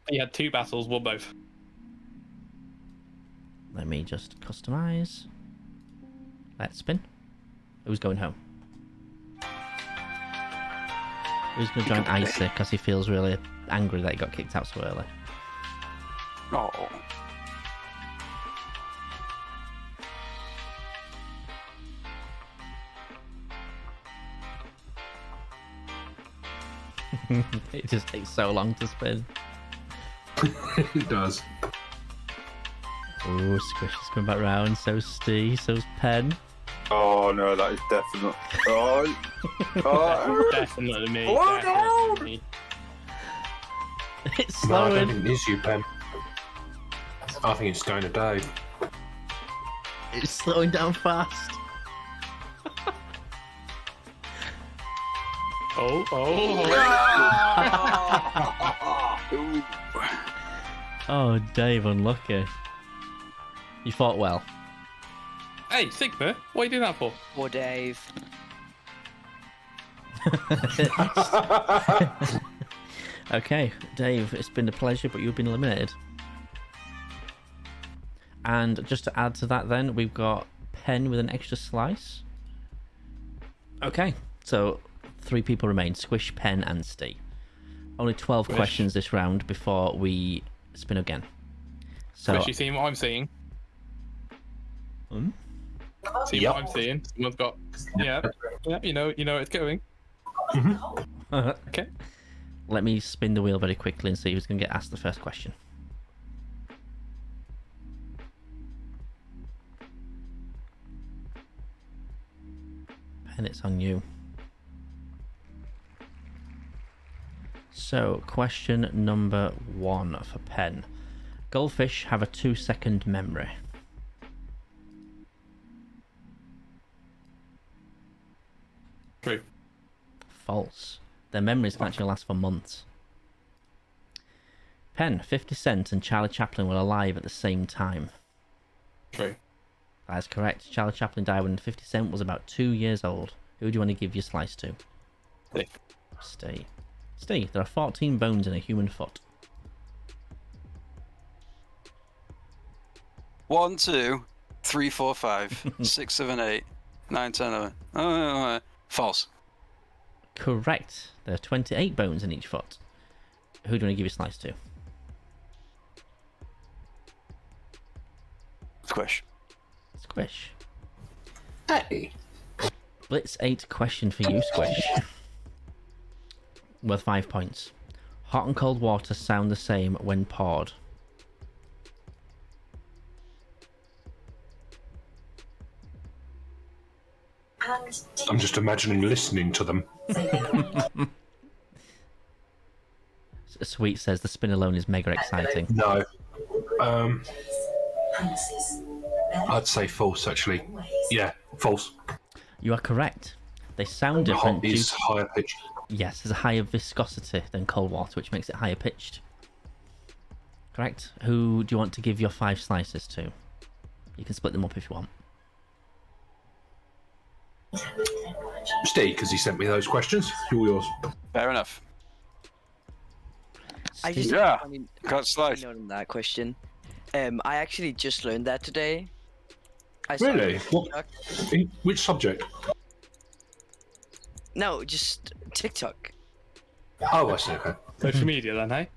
He had 2 battles, won both. Let me just customise. Let's spin. Who's going home? Who's going to join Icy because he feels really angry that he got kicked out so early? Oh. It just takes so long to spin. It does. Oh, Squish is coming back round. So's Steve. So's Pen. Oh no, that is definitely. Oh, Definitely me. Oh, no! Definitely me. It's No, I don't slowing. think it is you, Pen. I think it's going to Dave. It's slowing down fast. Oh, Dave, unlucky. You fought well. Hey, Sigma, what are you doing that for? Poor Dave. Okay, Dave, it's been a pleasure, but you've been eliminated. And just to add to that then, we've got Pen with an extra slice. Okay, so 3 people remain, Squish, Pen and Steve. Only 12 Squish. questions this round before we spin again. So, Squish, you seeing what I'm seeing? Hmm? See Yep. what I'm seeing? Someone's got... Yeah, you know it's going. Okay. let me spin the wheel very quickly and see who's going to get asked the first question. Pen, it's on you. So, question number 1 for Pen. Goldfish have a 2-second memory. False. Their memories can actually last for months. Pen, 50 Cent and Charlie Chaplin were alive at the same time. True. That is correct. Charlie Chaplin died when 50 Cent was about 2 years old. Who do you want to give your slice to? Steve. Steve, there are 14 bones in a human foot. 1, 2, 3, 4, 5, 6, 7, 8, 9, 10, 11. False. Correct. There are 28 bones in each foot. Who do you want to give your slice to? Squish. Squish. Hey. Blitz 8 question for you, Squish. Worth 5 points. Hot and cold water sound the same when poured. I'm just imagining listening to them. Sweet says the spin alone is mega exciting. No. I'd say false, actually. Yeah, false. You are correct. They sound The different. hot is higher pitched. Yes, there's a higher viscosity than cold water, which makes it higher pitched. Correct. Who do you want to give your 5 slices to? You can split them up if you want. Steve, because he sent me those questions. All yours. Fair enough. I just Yeah. I mean, Got slice. note on that question. I actually just learned that today. I saw Really? it on What? TikTok. Which subject? No, just TikTok. Oh, I see. Okay. Social media then, hey?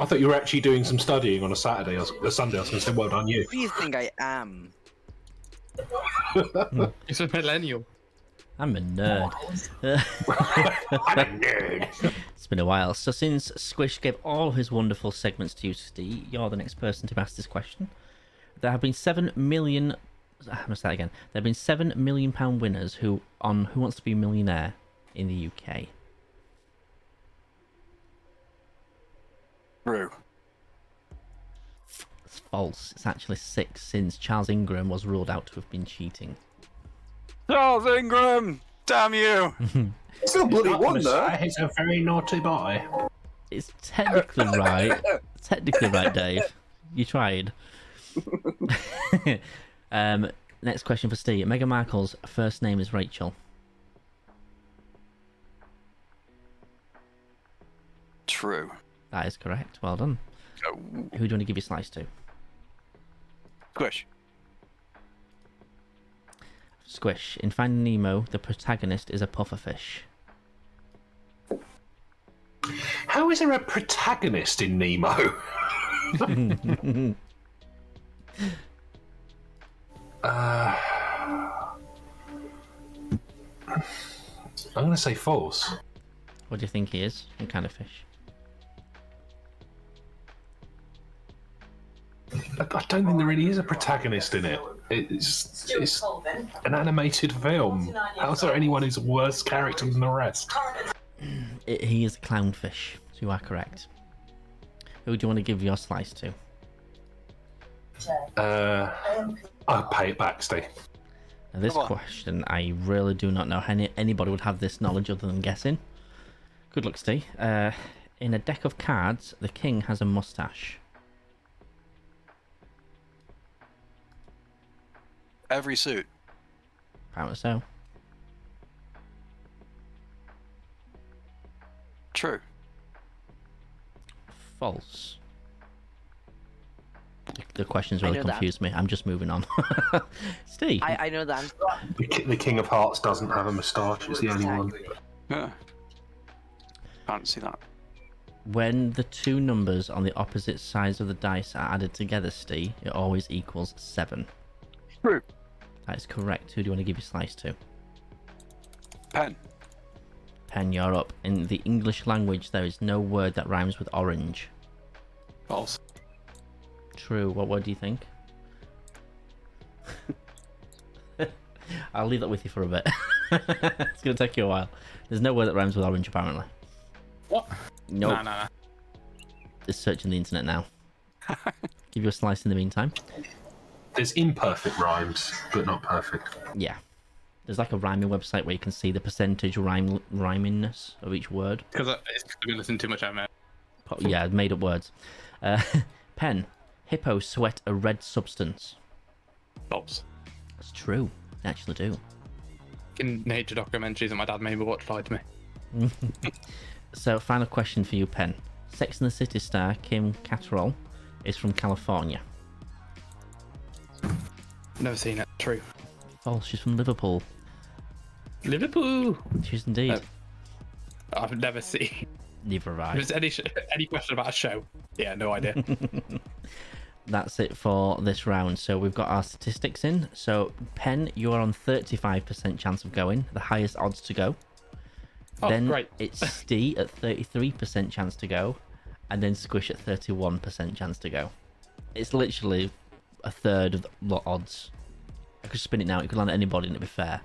I thought you were actually doing some studying on a Saturday or a Sunday. I was going to say, well done, you. Who do you think I am? It's a millennial. I'm a nerd. I'm a nerd. It's been a while. So since Squish gave all his wonderful segments to you, Steve, you're the next person to ask this question. There have been 7 million... I'm going to say that again. There have been £7 million winners who on Who Wants to Be a Millionaire in the UK. True. It's false. It's actually 6 since Charles Ingram was ruled out to have been cheating. Charles Ingram! Damn you! Still bloody won though. He's a very naughty boy. It's technically right. Technically right, Dave. You tried. Next question for Steve. Meghan Markle's first name is Rachel. True. That is correct. Well done. Oh, Who do you want to give your slice to? squish. Squish. In Finding Nemo, the protagonist is a pufferfish. How is there a protagonist in Nemo? I'm going to say false. What do you think he is? What kind of fish? I don't think there really is a protagonist in it. It's an animated film. How's there anyone who's a worse character than the rest? He is a clownfish. So you are correct. Who do you want to give your slice to? I'll pay it back, Steve. Now, this Come on. question, I really do not know how anybody would have this knowledge other than guessing. Good luck, Steve. In a deck of cards, the king has a mustache. Every suit. Apparently so. True. False. The questions I really know that. confused me. I'm just moving on. Steve, I know that. The King of Hearts doesn't have a moustache. It's the only one. Yeah. Can't see that. when the two numbers on the opposite sides of the dice are added together, Steve, it always equals 7. True. That is correct. Who do you want to give your slice to? Pen. Pen, you're up. In the English language, there is no word that rhymes with orange. False. True. What word do you think? I'll leave that with you for a bit. It's going to take you a while. There's no word that rhymes with orange, apparently. What? Nope. No. Just searching the internet now. Give you a slice in the meantime. There's imperfect rhymes, but not perfect. Yeah. There's like a rhyming website where you can see the percentage rhymingness of each word. Because I've been listening too much anime. Yeah, made up words. Pen. Hippos sweat a red substance. Stops. It's true. They actually do. In nature documentaries that my dad made me watch lied to me. So, final question for you, Pen. Sex and the City star Kim Cattrall is from California. Never seen it. True. False. She's from Liverpool. Liverpool. She is indeed. I've never seen. Neither have I. If there's any question about a show, yeah, no idea. That's it for this round. So we've got our statistics in. So Pen, you are on 35% chance of going, the highest odds to go. Oh, Then great. it's Stee at 33% chance to go, and then Squish at 31% chance to go. It's literally a third of the odds. I could spin it now. It could land at anybody, and it'd be fair.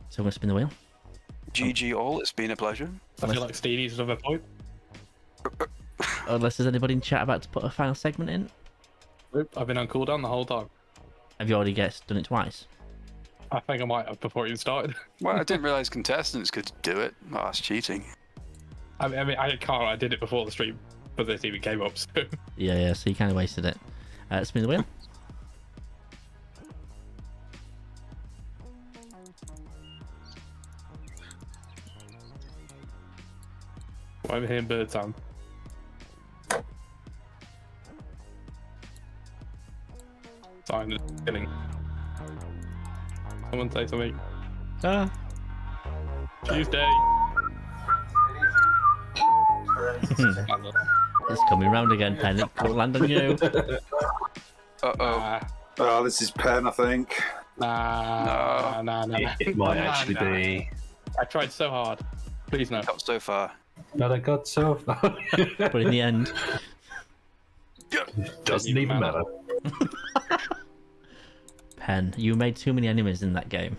So I'm gonna spin the wheel. GG all, it's been a pleasure. I feel like Steve needs another point. Unless there's anybody in chat about to put a final segment in. I've been on cooldown the whole time. Have you already done it twice? I think I might have before it even started. Well, I didn't realise contestants could do it. Oh, that's cheating. I mean, I can't. I did it before the stream, but this even came up. So. Yeah, so you kind of wasted it. Spin the wheel. I'm hearing bird sound. Sign is killing. Someone say something. Ah. Tuesday. It's coming round again, Pen. It will land on you. Uh-oh. Oh, this is Pen, I think. Nah. It might actually be. I tried so hard. Please no. Got so far. But I got so far. But in the end, Doesn't even matter. Pen, you made too many enemies in that game.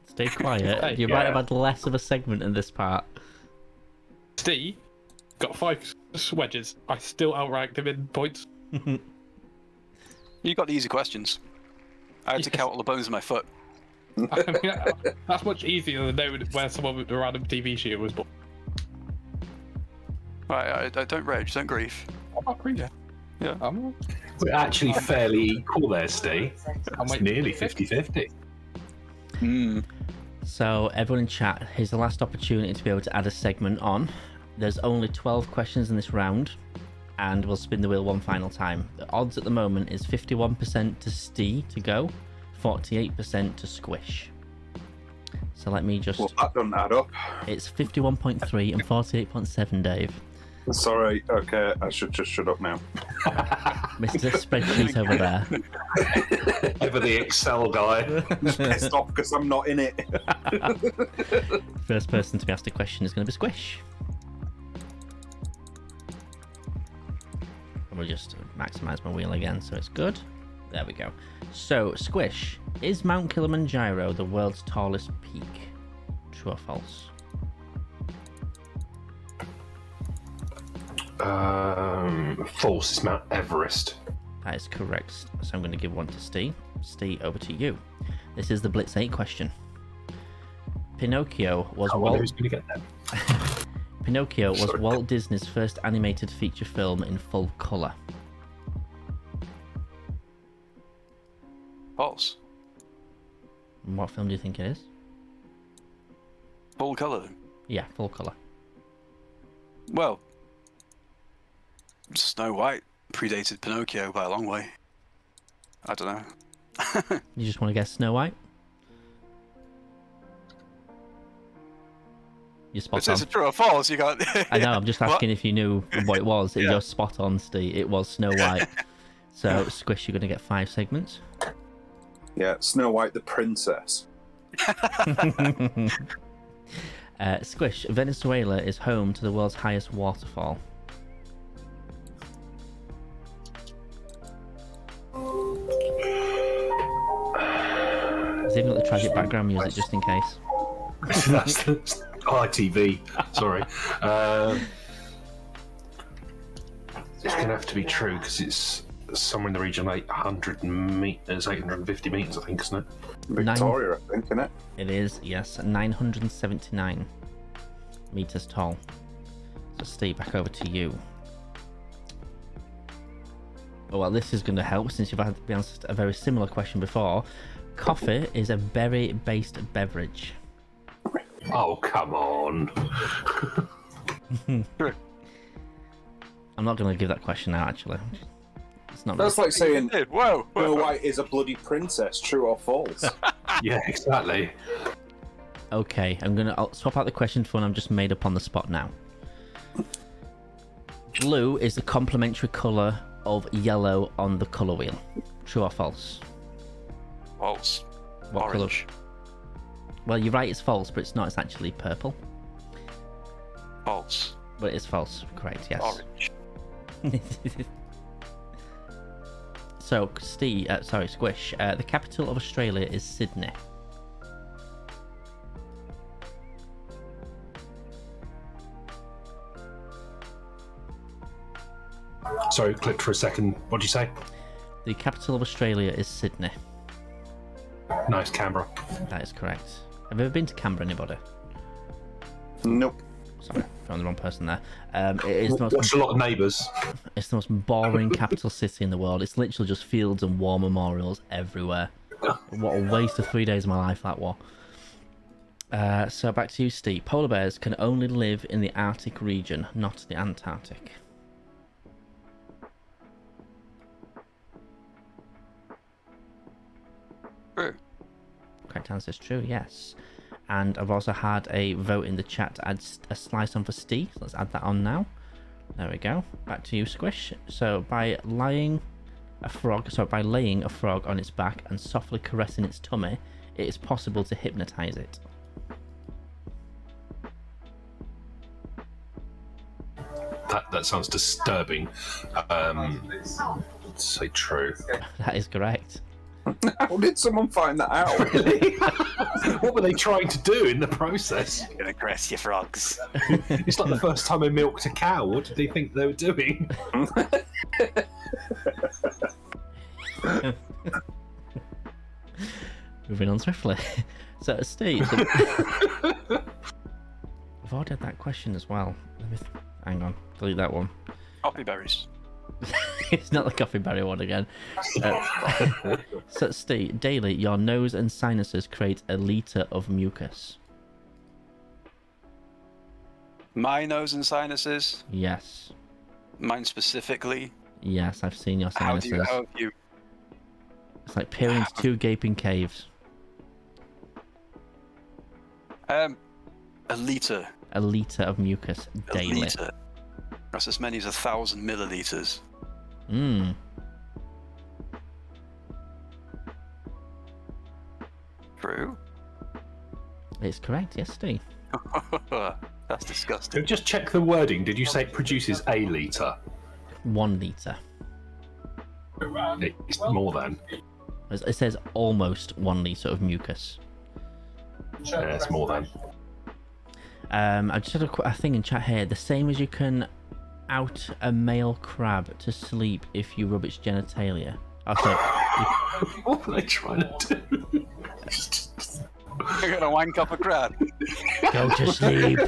Stay quiet. Hey, You might have had less of a segment in this part. Steve got 5 wedges. I still outranked him in points. You got the easy questions. I had to count all the bones in my foot. I mean, that's much easier than knowing where someone with a random TV show was born. Right, I don't rage, don't grief. I'm not crazy. Yeah. We're actually fairly equal there, Steve. I'm It's like nearly 50-50. So, everyone in chat, here's the last opportunity to be able to add a segment on. There's only 12 questions in this round, and we'll spin the wheel one final time. The odds at the moment is 51% to Stee to go, 48% to Squish. So let me just... Well, that doesn't add up. It's 51.3 and 48.7, Dave. Sorry, okay, I should just shut up now. Mr. Spreadsheet over there. Ever the Excel guy. Pissed off because I'm not in it. First person to be asked a question is going to be Squish. And we'll just maximise my wheel again so it's good. There we go. So, Squish, is Mount Kilimanjaro the world's tallest peak? True or false? False. It's Mount Everest. That is correct. So I'm going to give one to Steve. Steve, over to you. This is the Blitz 8 question. Pinocchio was I wonder who's going to get that. Pinocchio was Sorry. Walt Disney's first animated feature film in full colour. False. What film do you think it is? Full colour. Yeah, full colour. Well, Snow White predated Pinocchio by a long way. I don't know. You just want to guess Snow White? You're spot on. Is it true or false? You got. I know, I'm just What? asking if you knew what it was. Yeah. You're spot on, Steve. It was Snow White. So, Squish, you're going to get 5 segments. Yeah, Snow White the princess. Squish, Venezuela is home to the world's highest waterfall. It's even got the tragic background music just in case. That's ITV. Sorry. It's going to have to be true because it's somewhere in the region of 800 meters, 850 meters, I think, isn't it? Victoria, I think, isn't it? It is, yes, 979 meters tall. So Steve, back over to you. Oh, well, this is going to help since you've had answered a very similar question before. Coffee is a berry-based beverage. Oh, come on. I'm not going to give that question now, actually. It's not. That's like saying, Whoa! Snow White is a bloody princess, true or false? Yeah, exactly. Okay, I'll swap out the question for one I've just made up on the spot now. Blue is the complementary colour of yellow on the colour wheel. True or false? False. What Orange. colour? Well, you're right, it's false, but it's not. It's actually purple. False. But it is false. Correct, yes. Orange. So, Squish. The capital of Australia is Sydney. Sorry, clicked for a second. What did you say? The capital of Australia is Sydney. Nice, Canberra. That is correct. Have you ever been to Canberra, anybody? Nope. Sorry, found the wrong person there. It is the Watched a lot of Neighbours. It's the most boring capital city in the world. It's literally just fields and war memorials everywhere. What a waste of 3 days of my life that was. So back to you, Steve. Polar bears can only live in the Arctic region, not the Antarctic. True. Correct answer is true, yes. And I've also had a vote in the chat to add a slice on for Steve. So let's add that on now. There we go. Back to you, Squish. So by laying a frog on its back and softly caressing its tummy, it is possible to hypnotize it. That sounds disturbing. Let's say true. That is correct. How did someone find that out? What were they trying to do in the process? You're gonna caress your frogs. It's like the first time I milked a cow. What did they think they were doing? Moving on swiftly. So, Steve, I've already had that question as well. Hang on, delete that one. Coffee berries. It's not the coffee berry one again. So, Steve, daily, your nose and sinuses create a litre of mucus. My nose and sinuses. Yes. Mine specifically. Yes, I've seen your How sinuses. have you? It's like peering into two gaping caves. A litre. A litre of mucus daily. A litre. That's as many as 1,000 milliliters. True. It's correct, yes, Steve. That's disgusting. Just check the wording. Did you say it produces a litre? 1 litre. It's more than. It says almost 1 litre of mucus. Yeah, it's more than. I just had a thing in chat here. The same as you can out a male crab to sleep if you rub its genitalia. Oh, sorry. What are they trying to do? You're gonna wank up a crab. Go to sleep.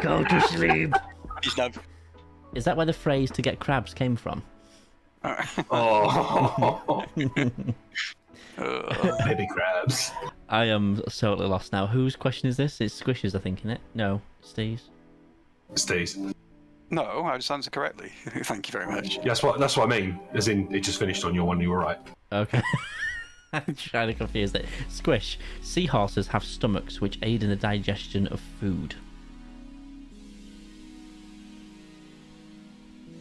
Go to sleep. He's no. Is that where the phrase "to get crabs" came from? Oh. Baby crabs. I am totally lost now. Whose question is this? It's Squish's, I think, isn't it? No, Steve's. Steve's. No, I just answered correctly. Thank you very much. Yeah, that's what I mean. As in, it just finished on your one. You were right. Okay. I'm trying to confuse it. Squish. Seahorses have stomachs which aid in the digestion of food.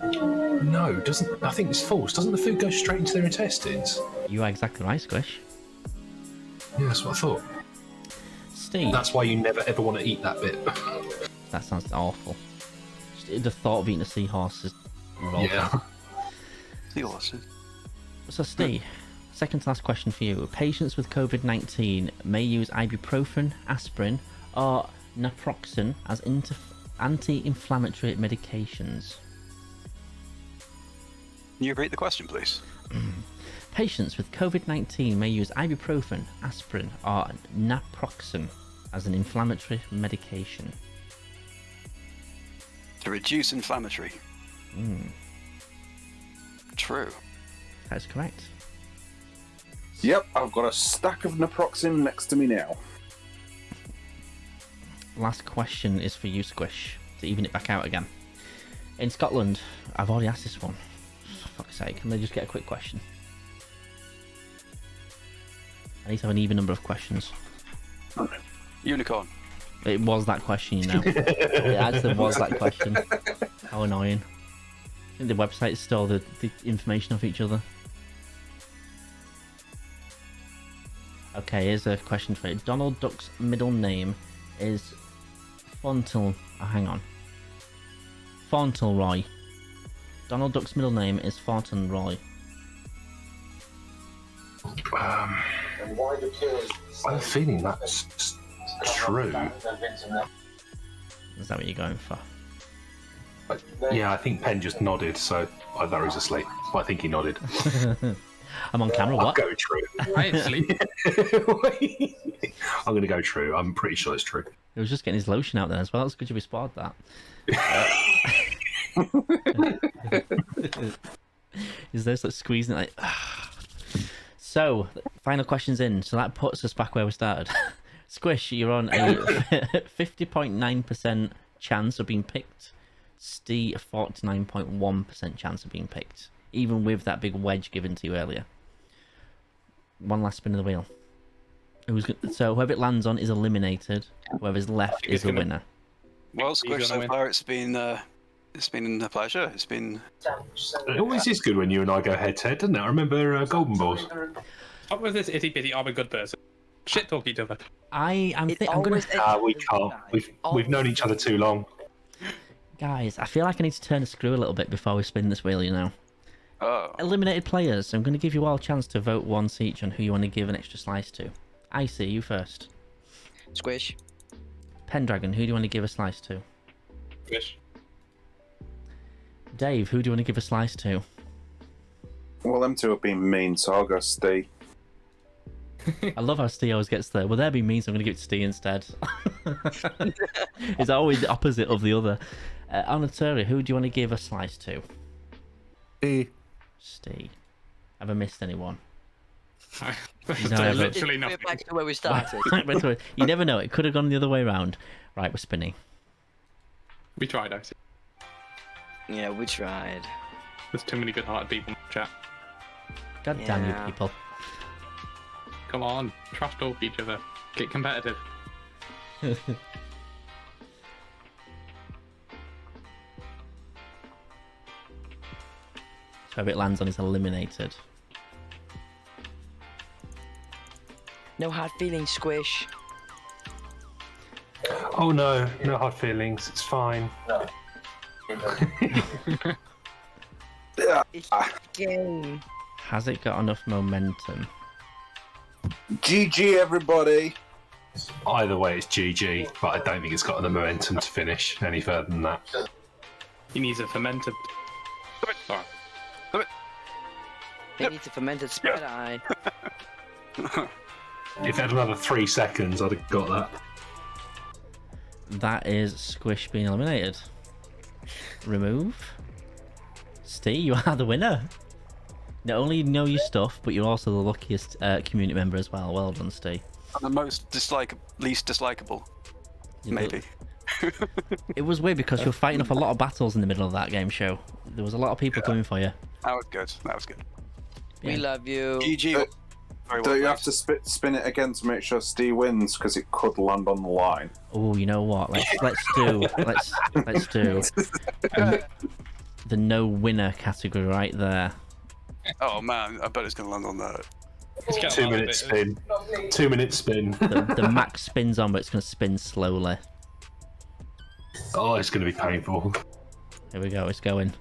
No, doesn't. I think it's false. Doesn't the food go straight into their intestines? You are exactly right, Squish. Yeah, that's what I thought. Steve. That's why you never ever want to eat that bit. That sounds awful. Just the thought of eating a seahorse is revolting. Yeah. Seahorses. So, Steve, second to last question for you. Patients with COVID-19 may use ibuprofen, aspirin, or naproxen as anti-inflammatory medications. you repeat the question, please? Patients with COVID-19 may use ibuprofen, aspirin, or naproxen as an inflammatory medication. To reduce inflammatory. True. That is correct. Yep, I've got a stack of naproxen next to me now. Last question is for you, Squish, to even it back out again. In Scotland, I've already asked this one. For fuck's sake, can they just get a quick question? I need to have an even number of questions. Unicorn. It was that question, you know. It actually was that question. How annoying. I think the websites store the information of each other. Okay, here's a question for you. Donald Duck's middle name is hang on. Fauntleroy. Donald Duck's middle name is Fauntleroy. I have a feeling that's true. Is that what you're going for? Yeah, I think Penn just nodded, so I thought he was asleep. But I think he nodded. I'm on camera, I'll what? go true. I ain't asleep. I'm going to go true. I'm pretty sure it's true. He was just getting his lotion out there as well. It's good you spotted that. Is this like squeezing it like... So, final questions in. So that puts us back where we started. Squish, you're on a 50.9% chance of being picked. Steve, a 49.1% chance of being picked. Even with that big wedge given to you earlier. One last spin of the wheel. So whoever it lands on is eliminated. Whoever's left is the winner. Well, Squish, so win? far it's been a pleasure. It's been... It always is good when you and I go head to head, doesn't it? I remember Golden Balls. Stop with this itty bitty, I'm a good person. Shit talk each other. I'm gonna... We can't. We've known each other too long. Guys, I feel like I need to turn the screw a little bit before we spin this wheel, you know. Oh. Eliminated players. I'm going to give you all a chance to vote once each on who you want to give an extra slice to. Icy, you first. Squish. Pendragon, who do you want to give a slice to? Fish. Dave, who do you want to give a slice to? Well, them two have been mean, so I'll go Steve. I love how Steve always gets there. Well, they're being mean, so I'm going to give it to Steve instead. It's always the opposite of the other. Anatori, who do you want to give a slice to? Steve. Have I missed anyone? Literally We're nothing. back to where we started. You never know. It could have gone the other way around. Right, we're spinning. We tried, I see. Yeah, we tried. There's too many good-hearted people in the chat. God damn you Yeah. people. Come on, trash talk each other. Get competitive. So if it lands on, it's eliminated. No hard feelings, Squish. Oh no, no hard feelings. It's fine. It's game. Has it got enough momentum? GG, everybody. Either way, it's GG, but I don't think it's got the momentum to finish any further than that. He needs a fermented. Sorry. It needs a fermented spread eye. If it had another 3 seconds, I'd have got that. That is Squish being eliminated. Remove. Steve, you are the winner. Not only know your stuff, but you're also the luckiest community member as well. Well done, Steve. I'm the most least dislikable. Maybe. It was weird because you were fighting off a lot of battles in the middle of that game show. There was a lot of people coming for you. That was good. That was good. We Yeah. love you. GG. Very well Don't you played. have to spin it again to make sure Steve wins because it could land on the line? Oh, you know what? Let's do the no winner category right there. Oh man, I bet it's gonna land on that. It's got a 2 lot of minute it. spin. 2 minute spin. The max spins on, but it's going to spin slowly. Oh, it's going to be painful. Here we go. It's going.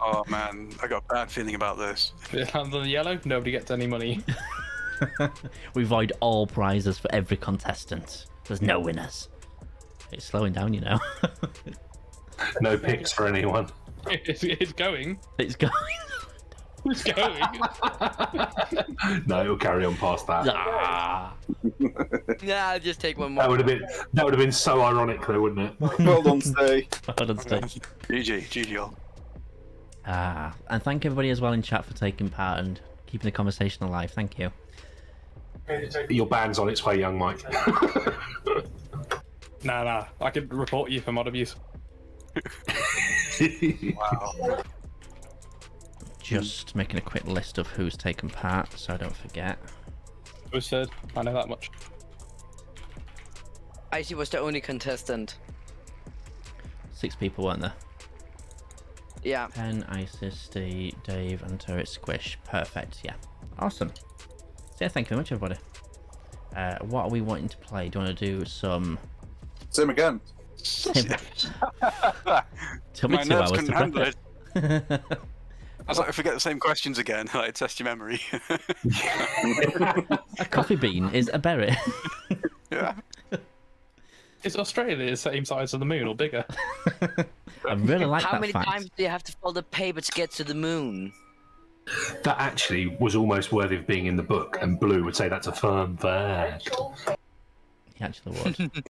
Oh man, I got a bad feeling about this. If it lands on the yellow, nobody gets any money. We void all prizes for every contestant. There's no winners. It's slowing down, you know. No picks for anyone. It's going. It's going. It's going. No, it'll carry on past that. Ah. Yeah, I'll just take one more. That would have been so ironic, though, wouldn't it? Well done, Stay. Hold on, Steve. GG all. And thank everybody as well in chat for taking part and keeping the conversation alive. Thank you. Your ban's on its way, young Mike. Nah. I could report you for mod abuse. Wow. Just making a quick list of who's taken part, so I don't forget. It was said. I know that much. Icy was the only contestant. 6 people, weren't there? Yeah. Pen, Isis, Steve, Dave, and Turret Squish. Perfect, yeah. Awesome. So yeah, thank you very much, everybody. What are we wanting to play? Do you want to do some... Same again. Took me My 2 nerves hours to couldn't handle prep it. I was like, I forget the same questions again. Like, test your memory. A coffee bean is a berry. Yeah. Is Australia the same size as the moon or bigger? I really like How that many fact. times do you have to fold the paper to get to the moon? That actually was almost worthy of being in the book, and Blue would say that's a firm fact. He actually would.